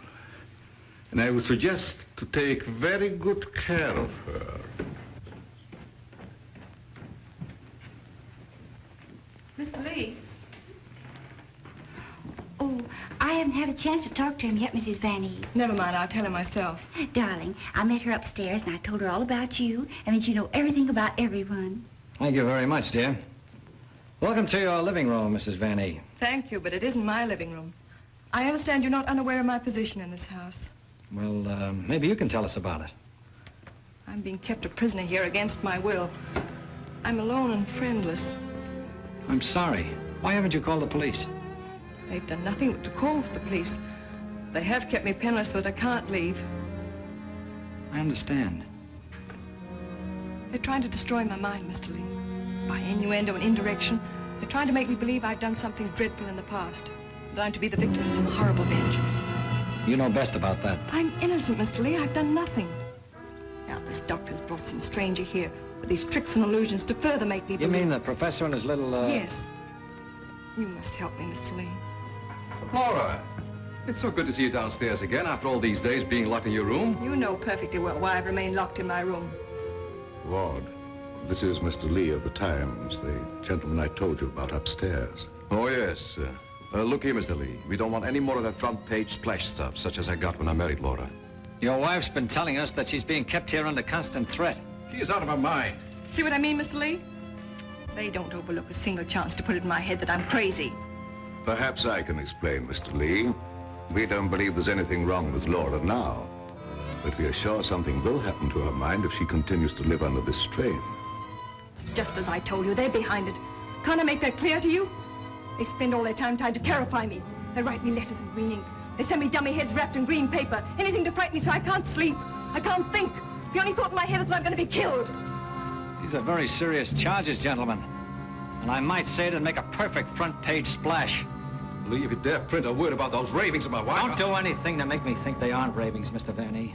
And I would suggest to take very good care of her. Mr. Lee. Oh, I haven't had a chance to talk to him yet, Mrs. Van Eve. Never mind, I'll tell him myself. Darling, I met her upstairs and I told her all about you and that you know everything about everyone. Thank you very much, dear. Welcome to your living room, Mrs. Van Eve. Thank you, but it isn't my living room. I understand you're not unaware of my position in this house. Well, maybe you can tell us about it. I'm being kept a prisoner here against my will. I'm alone and friendless. I'm sorry. Why haven't you called the police? They've done nothing but to call for the police. They have kept me penniless so that I can't leave. I understand. They're trying to destroy my mind, Mr. Lee. By innuendo and indirection, they're trying to make me believe I've done something dreadful in the past. That I'm to be the victim of some horrible vengeance. You know best about that. I'm innocent, Mr. Lee. I've done nothing. Now, this doctor's brought some stranger here with these tricks and illusions to further make me believe... You mean the professor and his little, Yes. You must help me, Mr. Lee. Laura, it's so good to see you downstairs again after all these days being locked in your room. You know perfectly well why I've remained locked in my room. Ward, this is Mr. Lee of the Times, the gentleman I told you about upstairs. Oh, yes. Look here, Mr. Lee. We don't want any more of that front-page splash stuff, such as I got when I married Laura. Your wife's been telling us that she's being kept here under constant threat. She's out of her mind. See what I mean, Mr. Lee? They don't overlook a single chance to put it in my head that I'm crazy. Perhaps I can explain, Mr. Lee. We don't believe there's anything wrong with Laura now. But we are sure something will happen to her mind if she continues to live under this strain. It's just as I told you. They're behind it. Can't I make that clear to you? They spend all their time trying to terrify me. They write me letters in green ink. They send me dummy heads wrapped in green paper. Anything to frighten me so I can't sleep. I can't think. The only thought in my head is that I'm going to be killed. These are very serious charges, gentlemen. And I might say it'd make a perfect front-page splash. Lee, if you dare print a word about those ravings of my wife... Don't do anything to make me think they aren't ravings, Mr. Verney.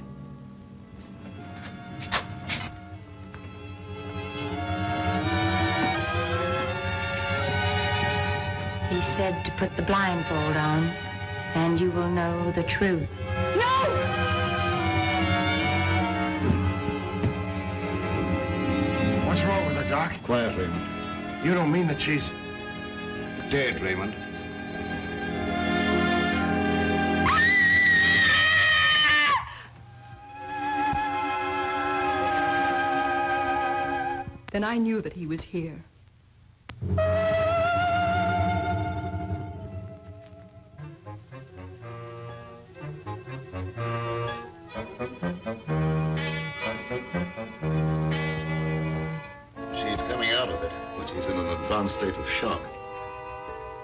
He said to put the blindfold on, and you will know the truth. No! What's wrong with her, Doc? Quiet, Raymond. You don't mean that she's... Dead, Raymond. then I knew that he was here. She's coming out of it, but she's in an advanced state of shock.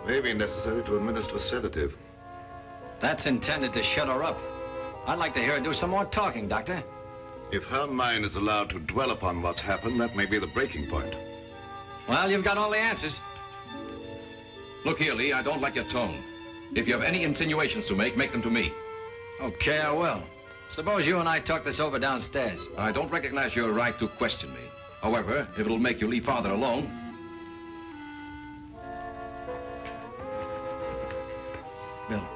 May be necessary to administer a sedative. That's intended to shut her up. I'd like to hear her do some more talking, Doctor. If her mind is allowed to dwell upon what's happened, that may be the breaking point. Well, you've got all the answers. Look here, Lee, I don't like your tone. If you have any insinuations to make them to me. Okay, I will. Suppose you and I talk this over downstairs. I don't recognize your right to question me. However, if it'll make you leave Father alone... Bill,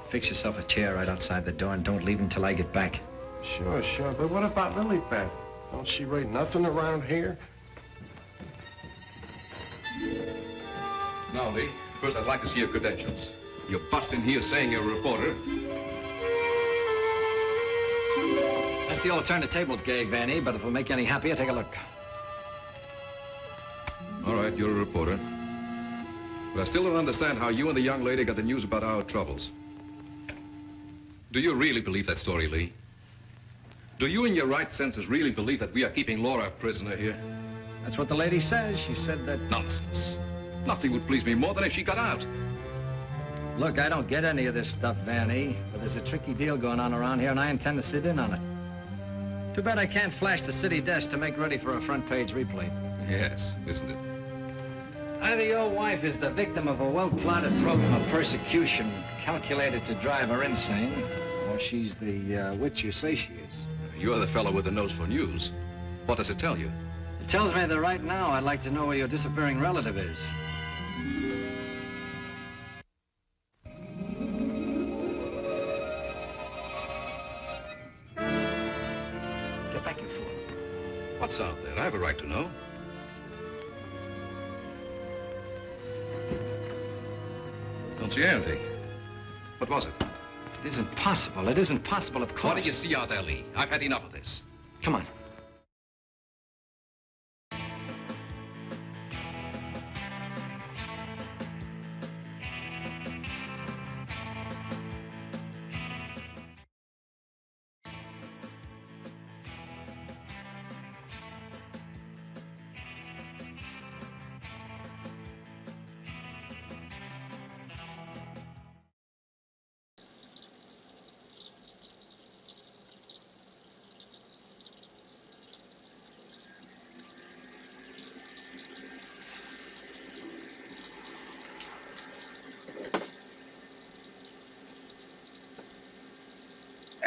fix yourself a chair right outside the door and don't leave until I get back. Sure, sure. But what about Lily Beth? Don't she rate nothing around here? Now, Lee, first I'd like to see your credentials. You're busting here saying you're a reporter. That's the old turn the tables gag, Vanny, but if it'll make you any happier, take a look. All right, you're a reporter. But I still don't understand how you and the young lady got the news about our troubles. Do you really believe that story, Lee? Do you in your right senses really believe that we are keeping Laura a prisoner here? That's what the lady says. She said that... Nonsense. Nothing would please me more than if she got out. Look, I don't get any of this stuff, Vanny, but there's a tricky deal going on around here, and I intend to sit in on it. Too bad I can't flash the city desk to make ready for a front-page replay. Yes, isn't it? Either your wife is the victim of a well-plotted program of persecution calculated to drive her insane, or she's the witch you say she is. You're the fellow with the nose for news. What does it tell you? It tells me that right now I'd like to know where your disappearing relative is. Get back, you fool. What's out there? I have a right to know. Don't see anything. What was it? It isn't possible. It isn't possible, of course. What do you see out there, Lee? I've had enough of this. Come on.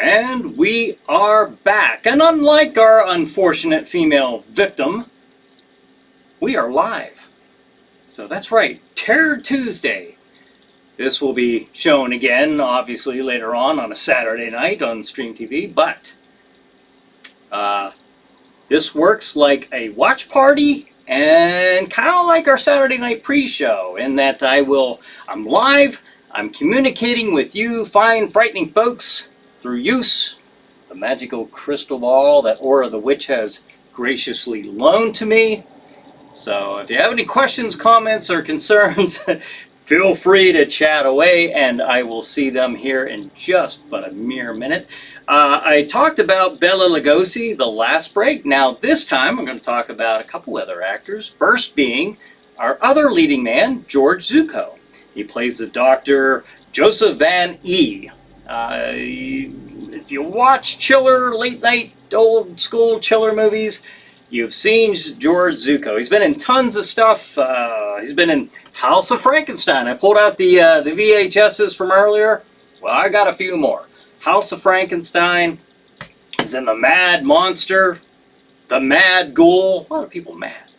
And we are back. And unlike our unfortunate female victim, we are live. So that's right, Terror Tuesday. This will be shown again, obviously, later on a Saturday night on Stream TV. But this works like a watch party and kind of like our Saturday night pre-show in that I'm live, I'm communicating with you fine, frightening folks through use the magical crystal ball that Aura the Witch has graciously loaned to me. So if you have any questions, comments, or concerns, feel free to chat away, and I will see them here in just but a mere minute. I talked about Bela Lugosi the last break. Now this time I'm going to talk about a couple other actors. First being our other leading man, George Zucco. He plays the Dr. Joseph Van E. If you watch chiller, late night, old school chiller movies, you've seen George Zucco. He's been in tons of stuff. He's been in House of Frankenstein. I pulled out the VHSs from earlier. Well, I got a few more. House of Frankenstein. He's in The Mad Monster, The Mad Ghoul. A lot of people mad.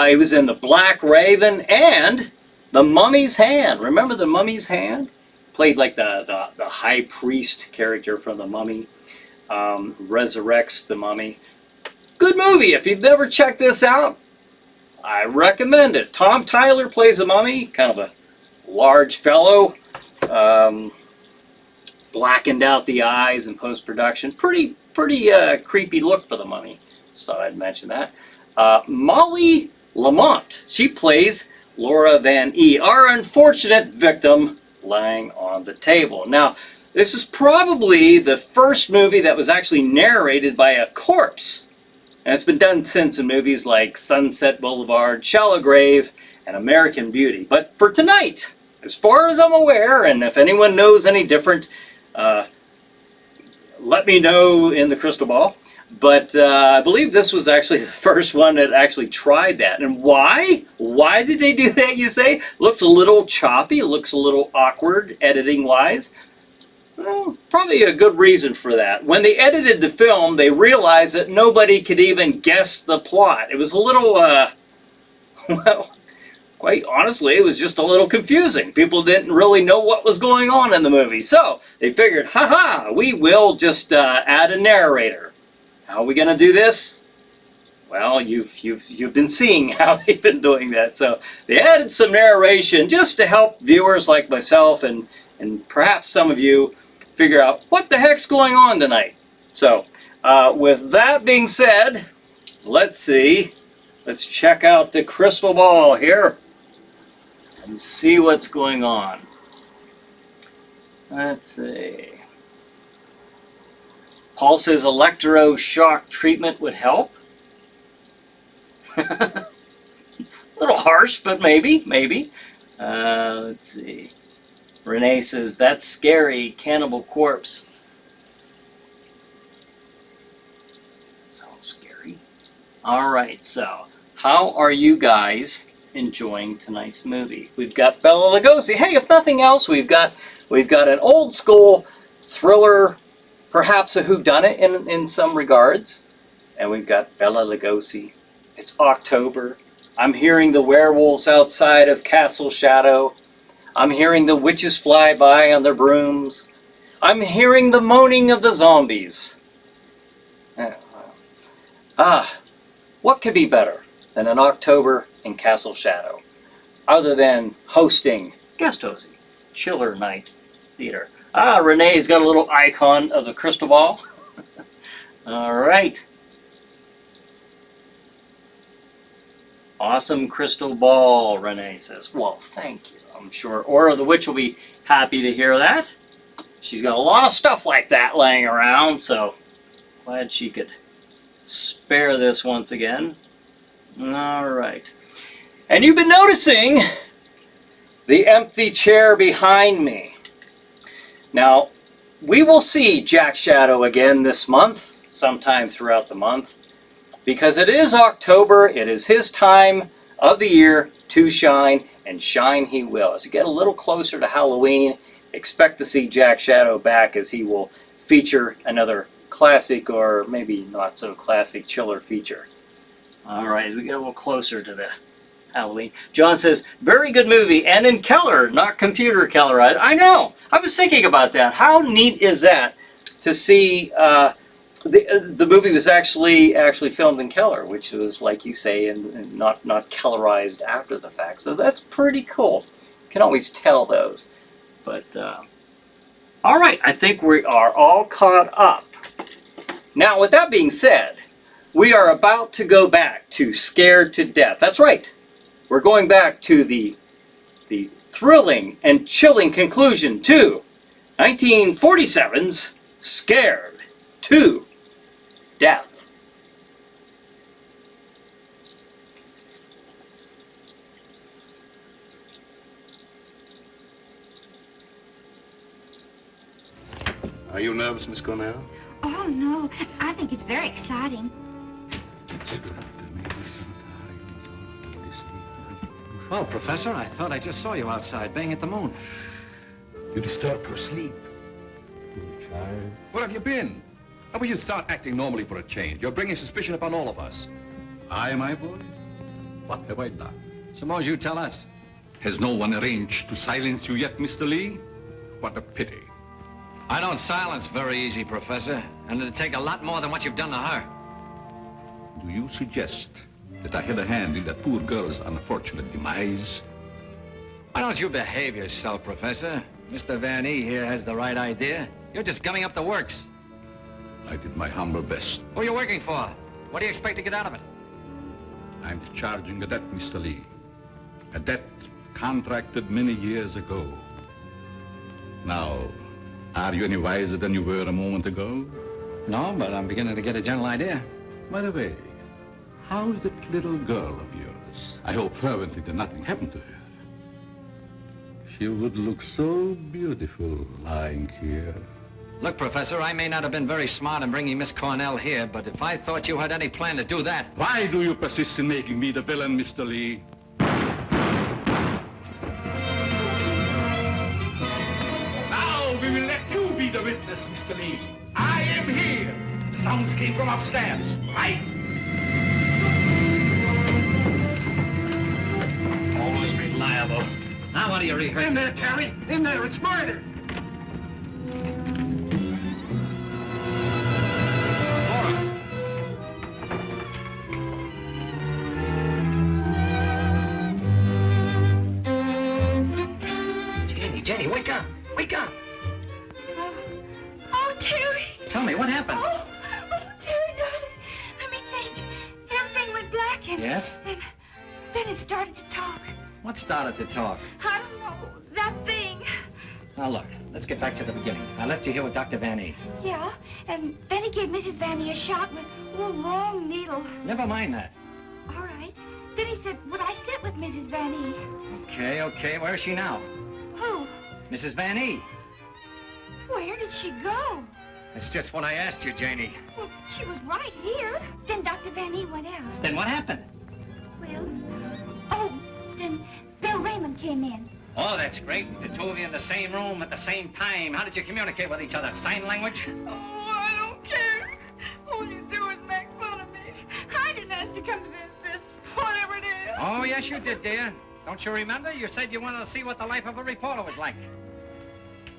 He was in The Black Raven and The Mummy's Hand. Remember The Mummy's Hand? Played like the high priest character from The Mummy, who resurrects the mummy. Good movie. If you've never checked this out, I recommend it. Tom Tyler plays a mummy, kind of a large fellow, blackened out the eyes in post-production. Pretty creepy look for the mummy. Just thought I'd mention that. Molly Lamont. She plays Laura Van E., our unfortunate victim lying on the table. Now, this is probably the first movie that was actually narrated by a corpse. And it's been done since in movies like Sunset Boulevard, Shallow Grave, and American Beauty. But for tonight, as far as I'm aware, and if anyone knows any different, let me know in the crystal ball. But I believe this was actually the first one that actually tried that. And why? Why did they do that, you say? Looks a little choppy, looks a little awkward editing-wise. Well, probably a good reason for that. When they edited the film, they realized that nobody could even guess the plot. It was a little, well, quite honestly, it was just a little confusing. People didn't really know what was going on in the movie. So they figured, haha, we will just add a narrator. How are we going to do this? Well, you've been seeing how they've been doing that. So they added some narration just to help viewers like myself and perhaps some of you figure out what the heck's going on tonight. So with that being said, let's see. Let's check out the crystal ball here and see what's going on. Let's see. Paul says electroshock treatment would help. A little harsh, but maybe. Let's see. Renee says, that's scary, cannibal corpse. Sounds scary. Alright, so how are you guys enjoying tonight's movie? We've got Bela Lugosi. Hey, if nothing else, we've got an old school thriller, perhaps a whodunit in some regards. And we've got Bela Lugosi. It's October. I'm hearing the werewolves outside of Castle Shadow. I'm hearing the witches fly by on their brooms. I'm hearing the moaning of the zombies. What could be better than an October in Castle Shadow, other than guest hosting, Chiller Night Theater. Renee's got a little icon of the crystal ball. All right. Awesome crystal ball, Renee says. Well, thank you. I'm sure Aura the Witch will be happy to hear that. She's got a lot of stuff like that laying around, so glad she could spare this once again. All right. And you've been noticing the empty chair behind me. Now, we will see Jack Shadow again this month, sometime throughout the month, because it is October. It is his time of the year to shine, and shine he will. As we get a little closer to Halloween, expect to see Jack Shadow back, as he will feature another classic, or maybe not so classic, Chiller feature. All right, as we get a little closer to the Halloween. John says, very good movie, and in Keller, not computer colorized. I know. I was thinking about that. How neat is that to see the movie was actually filmed in Keller, which was, like you say, and not colorized after the fact. So that's pretty cool. You can always tell those. But all right, I think we are all caught up. Now, with that being said, we are about to go back to Scared to Death. That's right. We're going back to the thrilling and chilling conclusion to 1947's Scared to Death. Are you nervous, Miss Cornell? Oh, no. I think it's very exciting. Well, Professor, I thought I just saw you outside baying at the moon. You disturbed her sleep. Child. Where have you been? How will you start acting normally for a change? You're bringing suspicion upon all of us. I, my boy? What have I done? Suppose you tell us. Has no one arranged to silence you yet, Mr. Lee? What a pity. I don't silence very easy, Professor, and it'd take a lot more than what you've done to her. Do you suggest that I had a hand in that poor girl's unfortunate demise? Why don't you behave yourself, Professor? Mr. Van E here has the right idea. You're just gumming up the works. I did my humble best. Who are you working for? What do you expect to get out of it? I'm discharging a debt, Mr. Lee. A debt contracted many years ago. Now, are you any wiser than you were a moment ago? No, but I'm beginning to get a general idea. By the way, how's that little girl of yours? I hope fervently that nothing happened to her. She would look so beautiful lying here. Look, Professor, I may not have been very smart in bringing Miss Cornell here, but if I thought you had any plan to do that... Why do you persist in making me the villain, Mr. Lee? Now we will let you be the witness, Mr. Lee. I am here. The sounds came from upstairs, right? Always reliable. Now what are you rehearsing? In there, Terry! In there, it's murder! Jenny, wake up! Wake up! Oh, Terry. Tell me, what happened? Oh, Terry, darling. Let me think. Everything went black and... Yes? Then it started to talk. What started to talk? I don't know. That thing. Now look, let's get back to the beginning. I left you here with Dr. Van E. Yeah, and then he gave Mrs. Vanny a shot with a long needle. Never mind that. All right. Then he said, would I sit with Mrs. Vanny? Okay. Where is she now? Who? Mrs. Van E. Where did she go? That's just what I asked you, Janie. Well, she was right here. Then Dr. Vanny went out. Then what happened? Well, then Bill Raymond came in. Oh, that's great. The two of you in the same room at the same time. How did you communicate with each other? Sign language? Oh, I don't care. All you do is make fun of me. I didn't ask to come to this, whatever it is. Oh, yes, you did, dear. Don't you remember? You said you wanted to see what the life of a reporter was like.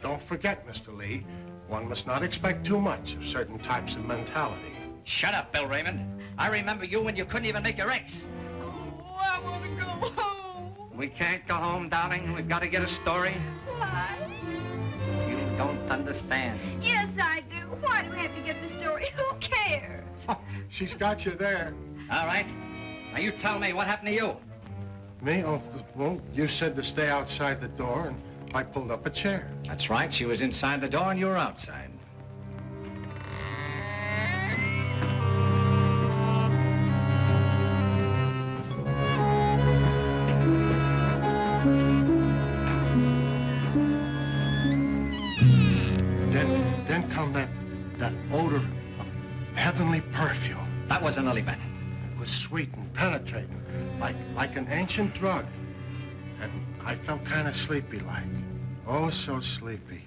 Don't forget, Mr. Lee, one must not expect too much of certain types of mentality. Shut up, Bill Raymond. I remember you when you couldn't even make your X. Oh, I want to go home. We can't go home, darling. We've got to get a story. Why? You don't understand. Yes, I do. Why do we have to get the story? Who cares? She's got you there. All right. Now you tell me, what happened to you? Me? Oh, well, you said to stay outside the door, and I pulled up a chair. That's right. She was inside the door and you were outside. Then come that odor of heavenly perfume. That was an lily pad. It was sweet and penetrating, like an ancient drug. And I felt kind of sleepy-like. Oh, so sleepy.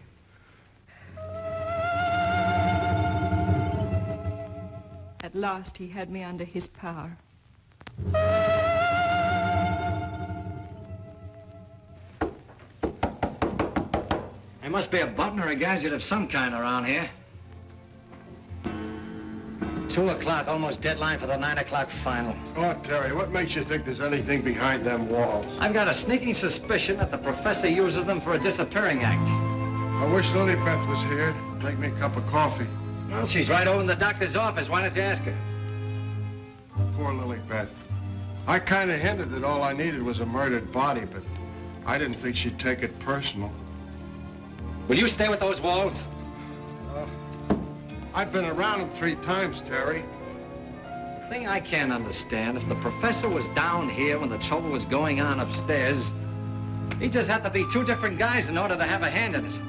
At last, he had me under his power. There must be a button or a gadget of some kind around here. 2 o'clock, almost deadline for the 9 o'clock final. Oh, Terry, what makes you think there's anything behind them walls? I've got a sneaking suspicion that the professor uses them for a disappearing act. I wish Lilybeth was here to make me a cup of coffee. Well, she's right over in the doctor's office. Why don't you ask her? Poor Lilybeth. I kind of hinted that all I needed was a murdered body, but I didn't think she'd take it personal. Will you stay with those walls? I've been around them 3 times, Terry. The thing I can't understand, if the professor was down here when the trouble was going on upstairs, he just had to be 2 different guys in order to have a hand in it.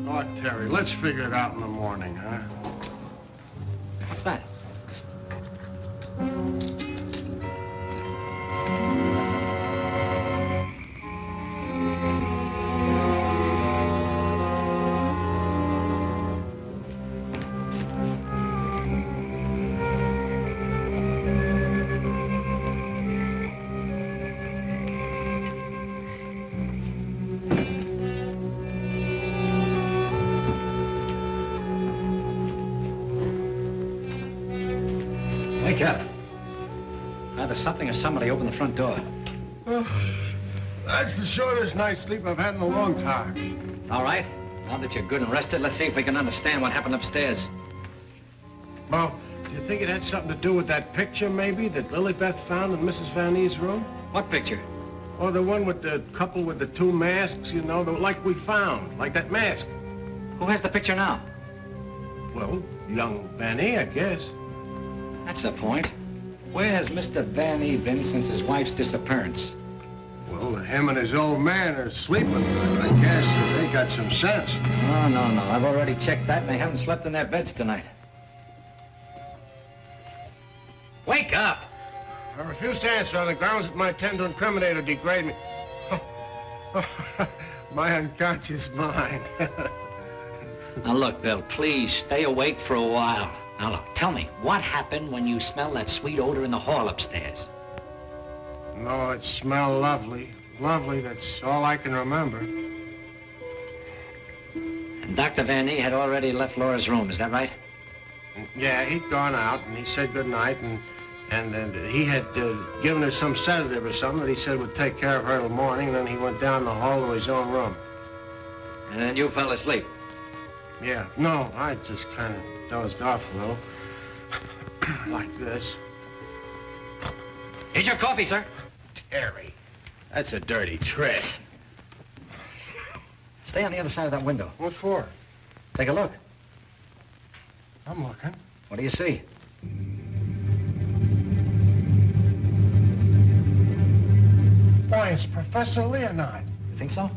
Oh, Terry, let's figure it out in the morning, huh? What's that? Wake up. Either something or somebody opened the front door. Oh, that's the shortest night's sleep I've had in a long time. All right. Now that you're good and rested, let's see if we can understand what happened upstairs. Well, You think it had something to do with that picture, maybe, that Lilybeth found in Mrs. Van Ee's room? What picture? Or the one with the couple with the two masks, you know, like we found, like that mask. Who has the picture now? Well, young Van E, I guess. That's the point. Where has Mr. Van E been since his wife's disappearance? Well, him and his old man are sleeping good. I guess they got some sense. Oh, no. I've already checked that, and they haven't slept in their beds tonight. Wake up! I refuse to answer on the grounds that my tend to incriminate or degrade me. My unconscious mind. Now, look, Bill, please stay awake for a while. Now, look, tell me, what happened when you smelled that sweet odor in the hall upstairs? No, it smelled lovely. Lovely, that's all I can remember. And Dr. Van E had already left Laura's room, is that right? Yeah, he'd gone out, and he said goodnight, and he had given her some sedative or something that he said would take care of her till morning, and then he went down the hall to his own room. And then you fell asleep? Yeah, no, I just kind of dozed off a little. Like this. Here's your coffee, sir. Terry, that's a dirty trick. Stay on the other side of that window. What for? Take a look. I'm looking. What do you see? Why, it's Professor Leonard. You think so?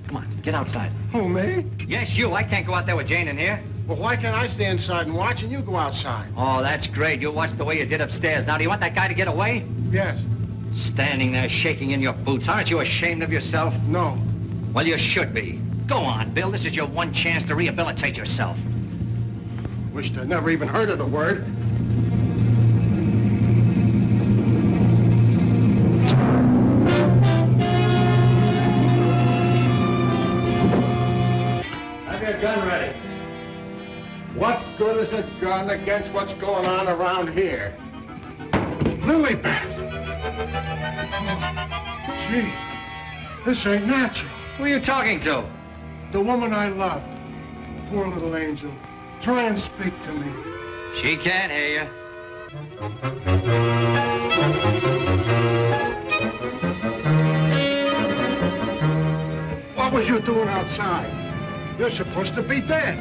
Come on, get outside. Who, me? Yes, you. I can't go out there with Jane in here. Well, why can't I stay inside and watch and you go outside? Oh, that's great. You'll watch the way you did upstairs. Now, do you want that guy to get away? Yes. Standing there shaking in your boots. Aren't you ashamed of yourself? No. Well, you should be. Go on, Bill. This is your one chance to rehabilitate yourself. Wished I'd never even heard of the word. Have your gun ready. What good is a gun against what's going on around here? Lilybeth! Gee, this ain't natural. Who are you talking to? The woman I loved. Poor little angel. Try and speak to me. She can't hear you. What was you doing outside? You're supposed to be dead.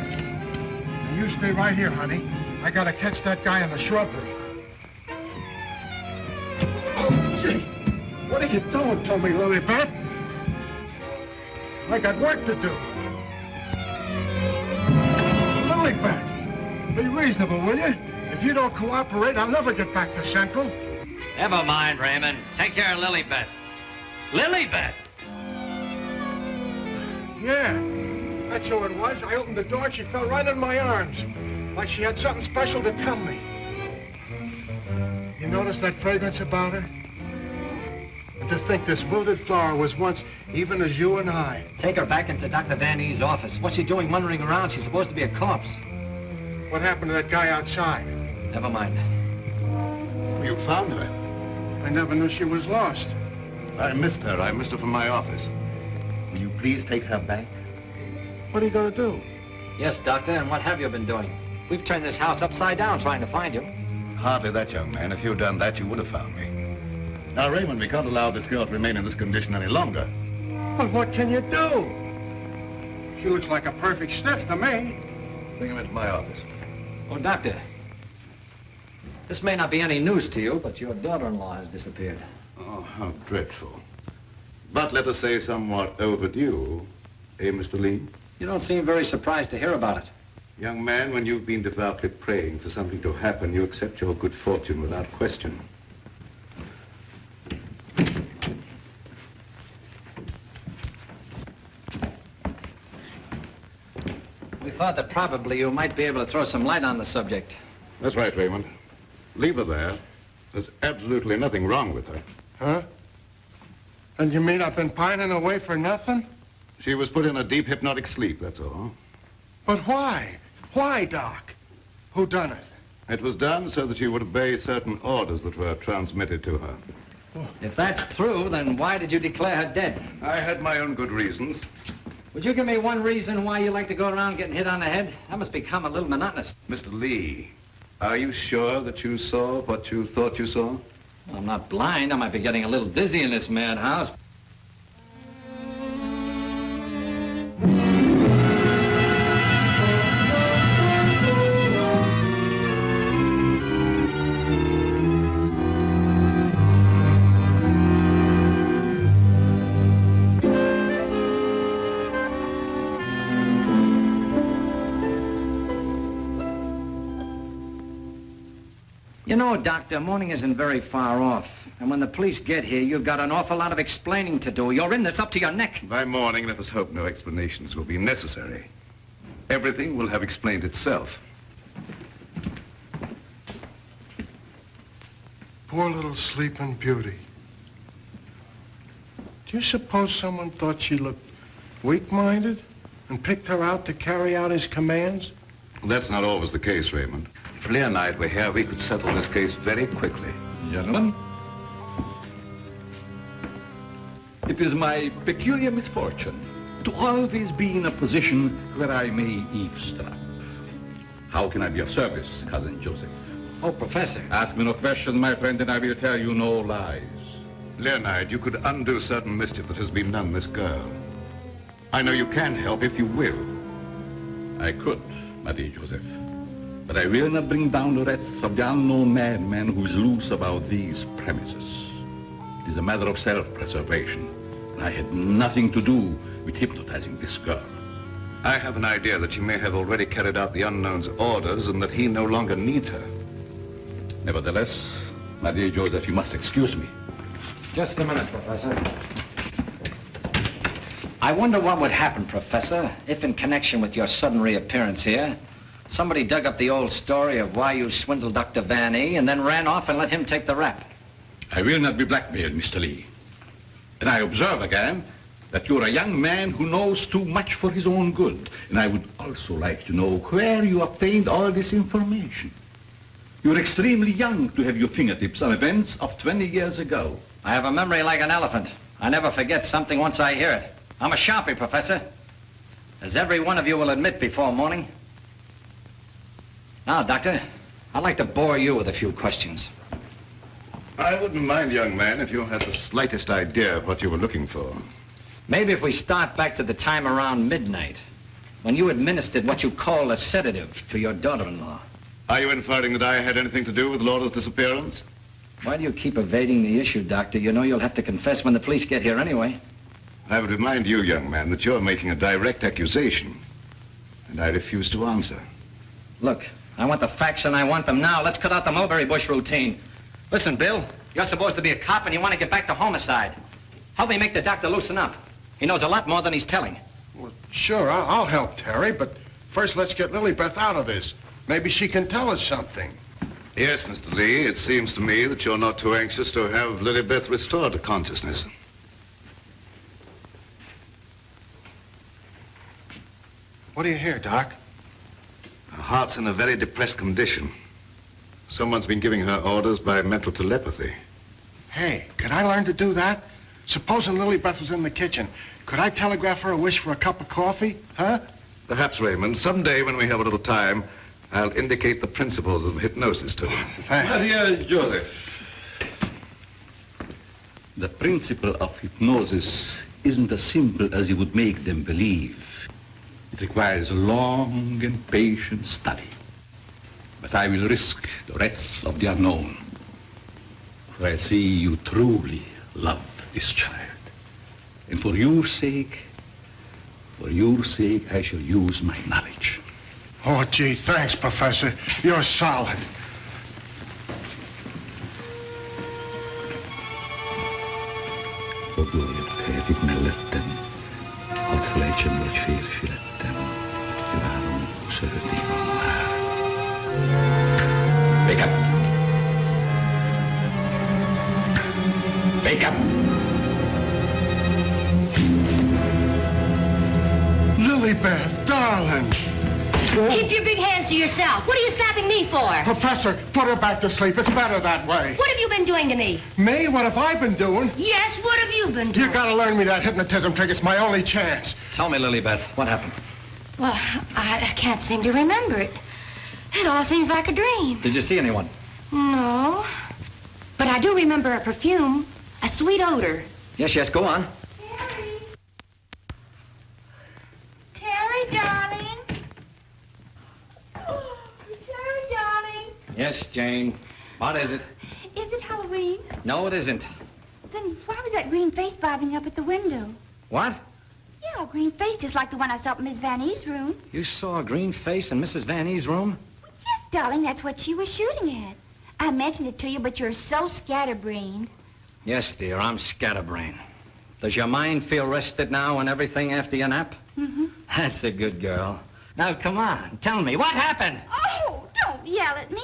Now you stay right here, honey. I gotta catch that guy in the shrubbery. Oh, gee. What are you doing to me, Lilybeth? I got work to do. Lilybeth, be reasonable, will you? If you don't cooperate, I'll never get back to Central. Never mind, Raymond. Take care of Lilybeth. Lilybeth! Yeah, that's who it was. I opened the door and she fell right in my arms. Like she had something special to tell me. You notice that fragrance about her? And to think this wilted flower was once even as you and I. Take her back into Dr. Van E's office. What's she doing wandering around? She's supposed to be a corpse. What happened to that guy outside? Never mind. You found her. I never knew she was lost. I missed her. I missed her from my office. Will you please take her back? What are you going to do? Yes, Doctor, and what have you been doing? We've turned this house upside down trying to find you. Hardly that, young man. If you'd done that, you would have found me. Now, Raymond, we can't allow this girl to remain in this condition any longer. But what can you do? She looks like a perfect stiff to me. Bring him into my office. Oh, Doctor, this may not be any news to you, but your daughter-in-law has disappeared. Oh, how dreadful. But let us say somewhat overdue, eh, Mr. Lee? You don't seem very surprised to hear about it. Young man, when you've been devoutly praying for something to happen, you accept your good fortune without question. We thought that probably you might be able to throw some light on the subject. That's right, Raymond. Leave her there. There's absolutely nothing wrong with her. Huh? And you mean I've been pining away for nothing? She was put in a deep hypnotic sleep, that's all. But why? Why, Doc? Who done it? It was done so that she would obey certain orders that were transmitted to her. If that's true, then why did you declare her dead? I had my own good reasons. Would you give me one reason why you like to go around getting hit on the head? That must become a little monotonous. Mr. Lee, Are you sure that you saw what you thought you saw? Well, I'm not blind. I might be getting a little dizzy in this madhouse. You know, Doctor, morning isn't very far off. And when the police get here, you've got an awful lot of explaining to do. You're in this up to your neck. By morning, let us hope no explanations will be necessary. Everything will have explained itself. Poor little sleeping beauty. Do you suppose someone thought she looked weak-minded and picked her out to carry out his commands? That's not always the case, Raymond. If Leonide were here, we could settle this case very quickly. Gentlemen, it is my peculiar misfortune to always be in a position where I may eavesdrop. How can I be of service, Cousin Joseph? Oh, Professor. Ask me no questions, my friend, and I will tell you no lies. Leonide, you could undo certain mischief that has been done this girl. I know you can help if you will. I could, my dear Joseph. But I will not bring down the wrath of the unknown madman who is loose about these premises. It is a matter of self-preservation. I had nothing to do with hypnotizing this girl. I have an idea that she may have already carried out the unknown's orders and that he no longer needs her. Nevertheless, my dear Joseph, you must excuse me. Just a minute, Professor. I wonder what would happen, Professor, if in connection with your sudden reappearance here, somebody dug up the old story of why you swindled Dr. Van E. and then ran off and let him take the rap. I will not be blackmailed, Mr. Lee. And I observe again that you're a young man who knows too much for his own good. And I would also like to know where you obtained all this information. You're extremely young to have your fingertips on events of 20 years ago. I have a memory like an elephant. I never forget something once I hear it. I'm a sharpie, Professor. As every one of you will admit before morning. Now, Doctor, I'd like to bore you with a few questions. I wouldn't mind, young man, if you had the slightest idea of what you were looking for. Maybe if we start back to the time around midnight, when you administered what you call a sedative to your daughter-in-law. Are you inferring that I had anything to do with Laura's disappearance? Why do you keep evading the issue, Doctor? You know you'll have to confess when the police get here anyway. I would remind you, young man, that you're making a direct accusation, and I refuse to answer. Look, I want the facts and I want them now. Let's cut out the mulberry bush routine. Listen, Bill, you're supposed to be a cop and you want to get back to homicide. Help me make the doctor loosen up. He knows a lot more than he's telling. Well, sure, I'll help Terry, but first let's get Lilybeth out of this. Maybe she can tell us something. Yes, Mr. Lee, it seems to me that you're not too anxious to have Lilybeth restored to consciousness. What do you hear, Doc? Her heart's in a very depressed condition. Someone's been giving her orders by mental telepathy. Hey, could I learn to do that? Supposing Lilybeth was in the kitchen, could I telegraph her a wish for a cup of coffee, huh? Perhaps, Raymond, someday when we have a little time, I'll indicate the principles of hypnosis to her. Thanks. Dear Joseph, the principle of hypnosis isn't as simple as you would make them believe. It requires long and patient study. But I will risk the wrath of the unknown. For I see you truly love this child. And for your sake, I shall use my knowledge. Oh, gee, thanks, Professor. You're solid. Wake up. Wake up. Lilybeth, darling. Keep your big hands to yourself. What are you slapping me for? Professor, put her back to sleep. It's better that way. What have you been doing to me? Me? What have I been doing? Yes, what have you been doing? You gotta learn me that hypnotism trick. It's my only chance. Tell me, Lilybeth, what happened? Well, I can't seem to remember it. It all seems like a dream. Did you see anyone? No. But I do remember a perfume, a sweet odor. Yes, go on. Terry, darling. Oh, Terry, darling. Yes, Jane. What is it? Is it Halloween? No, it isn't. Then why was that green face bobbing up at the window? What? Yeah, a green face just like the one I saw up in Miss Van E's room. You saw a green face in Mrs. Van E's room? Yes, darling, that's what she was shooting at. I mentioned it to you, but you're so scatterbrained. Yes, dear, I'm scatterbrained. Does your mind feel rested now and everything after your nap? Mm-hmm. That's a good girl. Now, come on, tell me, what happened? Oh, don't yell at me.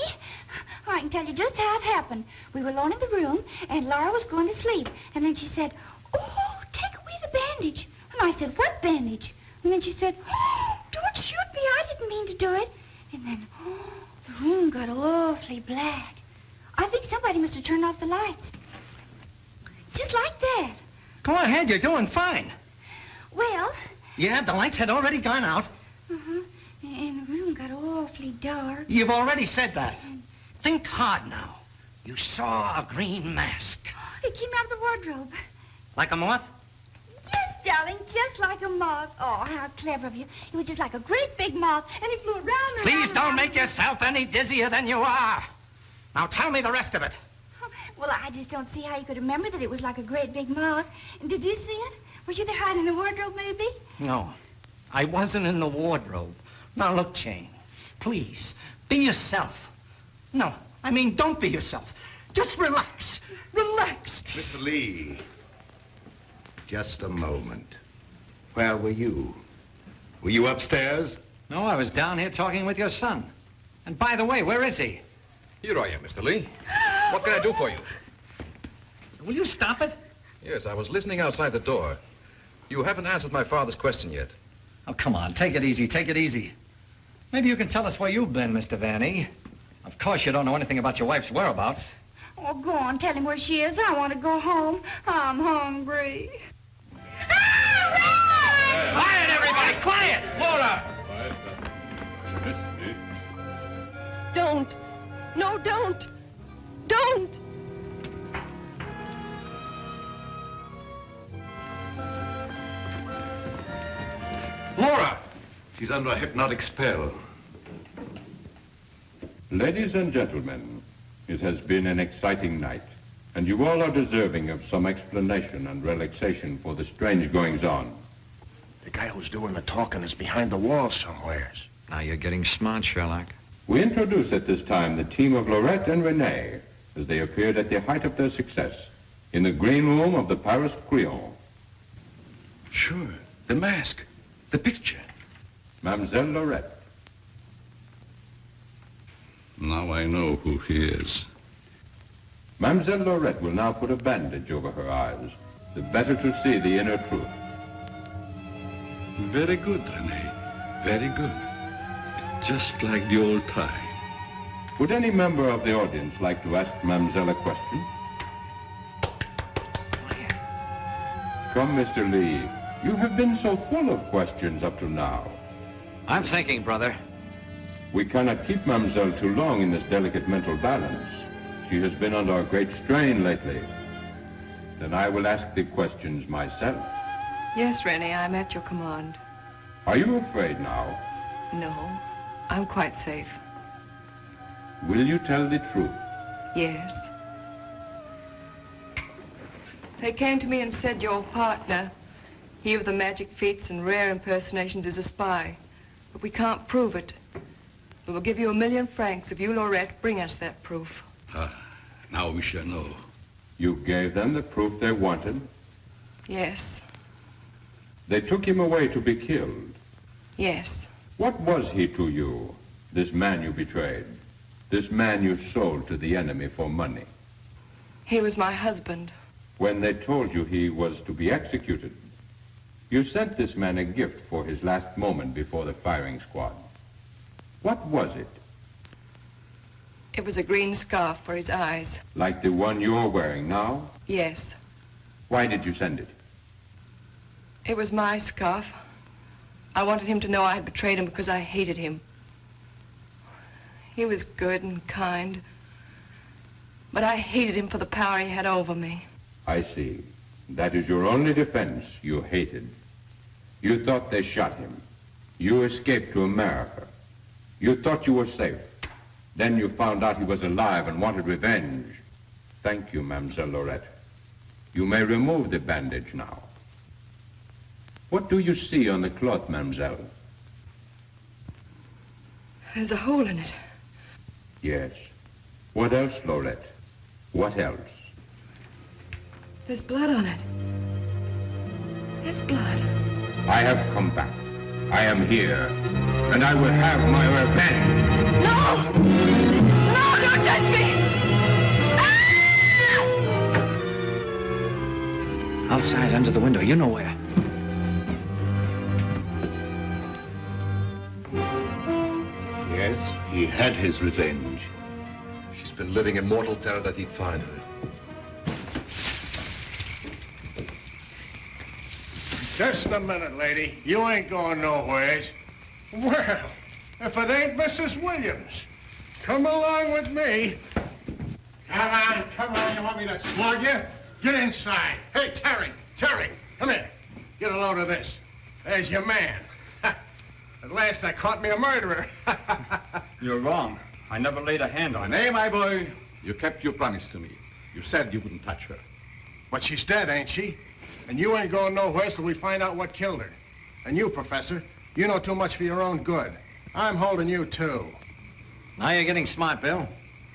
I can tell you just how it happened. We were alone in the room, and Laura was going to sleep. And then she said, "Oh, take away the bandage." And I said, "What bandage?" And then she said, "Oh, don't shoot me. I didn't mean to do it." And then, the room got awfully black. I think somebody must have turned off the lights. Just like that. Go ahead, you're doing fine. Well... Yeah, the lights had already gone out. Uh-huh. And the room got awfully dark. You've already said that. Think hard now. You saw a green mask. It came out of the wardrobe. Like a moth? Yes, darling, just like a moth. Oh, how clever of you. It was just like a great big moth, and it flew around and Please around don't and make yourself any dizzier than you are. Now tell me the rest of it. Well, I just don't see how you could remember that it was like a great big moth. And did you see it? Were you there hiding in the wardrobe, maybe? No, I wasn't in the wardrobe. Now look, Jane, please, be yourself. No, I mean, don't be yourself. Just relax. Relax. Mr. Lee, just a moment. Where were you? Were you upstairs? No, I was down here talking with your son. And by the way, where is he? Here I am, Mr. Lee. What can I do for you? Will you stop it? Yes, I was listening outside the door. You haven't answered my father's question yet. Oh, come on, take it easy, take it easy. Maybe you can tell us where you've been, Mr. Van E. Of course, you don't know anything about your wife's whereabouts. Oh, go on, tell him where she is. I want to go home. I'm hungry. Quiet, everybody, quiet! Laura! Don't. No, don't. Don't. Laura! She's under a hypnotic spell. Ladies and gentlemen, it has been an exciting night, and you all are deserving of some explanation and relaxation for the strange goings-on. The guy who's doing the talking is behind the wall somewheres. Now you're getting smart, Sherlock. We introduce at this time the team of Lorette and Renee as they appeared at the height of their success in the green room of the Paris Creole. Sure, the mask, the picture. Mademoiselle Lorette. Now I know who he is. Mademoiselle Lorette will now put a bandage over her eyes, the better to see the inner truth. Very good, Renee. Very good. Just like the old time. Would any member of the audience like to ask Mademoiselle a question? Come, Mr. Lee. You have been so full of questions up to now. I'm thinking, brother. We cannot keep Mademoiselle too long in this delicate mental balance. She has been under a great strain lately. Then I will ask the questions myself. Yes, Rennie, I'm at your command. Are you afraid now? No, I'm quite safe. Will you tell the truth? Yes. They came to me and said your partner, he of the magic feats and rare impersonations, is a spy. But we can't prove it. We will give you 1,000,000 francs if you, Laurette, bring us that proof. Now we shall know. You gave them the proof they wanted? Yes. They took him away to be killed? Yes. What was he to you, this man you betrayed? This man you sold to the enemy for money? He was my husband. When they told you he was to be executed, you sent this man a gift for his last moment before the firing squad. What was it? It was a green scarf for his eyes. Like the one you're wearing now? Yes. Why did you send it? It was my scarf. I wanted him to know I had betrayed him because I hated him. He was good and kind. But I hated him for the power he had over me. I see. That is your only defense. You hated. You thought they shot him. You escaped to America. You thought you were safe. Then you found out he was alive and wanted revenge. Thank you, Mademoiselle Lorette. You may remove the bandage now. What do you see on the cloth, Mademoiselle? There's a hole in it. Yes. What else, Lorette? What else? There's blood on it. There's blood. I have come back. I am here. And I will have my revenge. No! No, don't touch me! Outside, under the window, you know where. Yes, he had his revenge. She's been living in mortal terror that he'd find her. Just a minute, lady. You ain't going nowheres. Well, if it ain't Mrs. Williams, come along with me. Come on. You want me to slug you? Get inside. Hey, Terry, come here. Get a load of this. There's your man. At last I caught me a murderer. You're wrong. I never laid a hand on her. Nay, my boy, you kept your promise to me. You said you wouldn't touch her. But she's dead, ain't she? And you ain't going nowhere till we find out what killed her. And you, Professor, you know too much for your own good. I'm holding you, too. Now you're getting smart, Bill.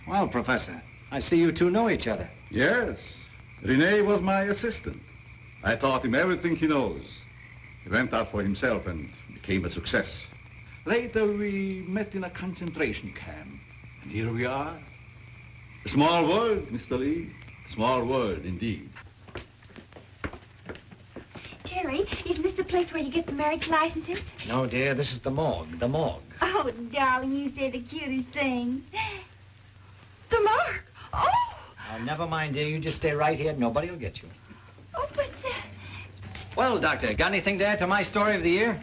Well, Professor, I see you two know each other. Yes. Rene was my assistant. I taught him everything he knows. He went out for himself and became a success. Later, we met in a concentration camp. And here we are. A small world, Mr. Lee. A small world, indeed. Terry, isn't this the place where you get the marriage licenses? No, dear, this is the morgue, Oh, darling, you say the cutest things. The mark. Oh! Now, never mind, dear. You just stay right here. Nobody will get you. Oh, but Well, Doctor, got anything to add to my story of the year?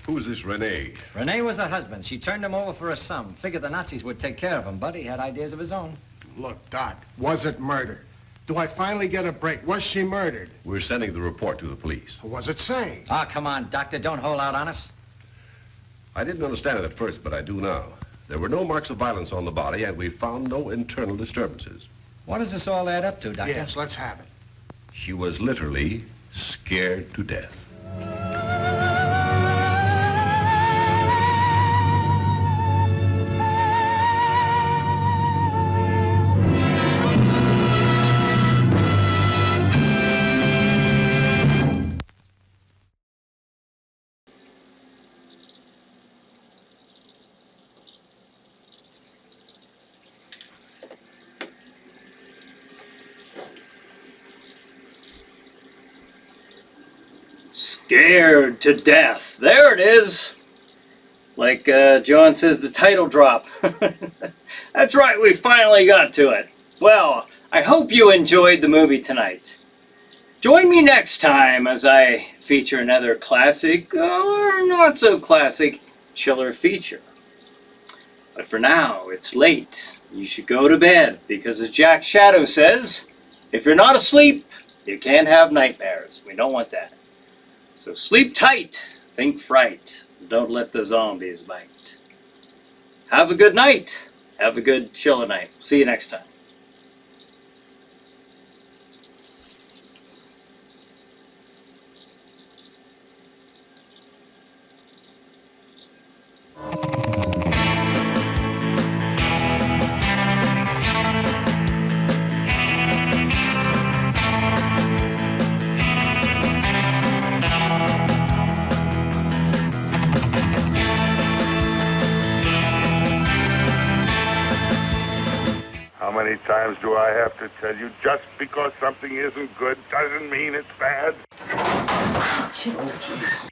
Who's this Rene? Rene was her husband. She turned him over for a sum. Figured the Nazis would take care of him, but he had ideas of his own. Look, Doc, was it murder? Do I finally get a break? Was she murdered? We're sending the report to the police. What was it say? Ah, come on, Doctor. Don't hold out on us. I didn't understand it at first, but I do now. There were no marks of violence on the body, and we found no internal disturbances. What does this all add up to, Doctor? Yes, let's have it. She was literally scared to death. Scared to death. There it is. Like John says, the title drop. That's right, we finally got to it. Well, I hope you enjoyed the movie tonight. Join me next time as I feature another classic, or not so classic, chiller feature. But for now, it's late. You should go to bed, because as Jack Shadow says, if you're not asleep, you can't have nightmares. We don't want that. So sleep tight, think fright, don't let the zombies bite. Have a good night. Have a good chiller night. See you next time. How many times do I have to tell you, just because something isn't good doesn't mean it's bad? Oh, jeez.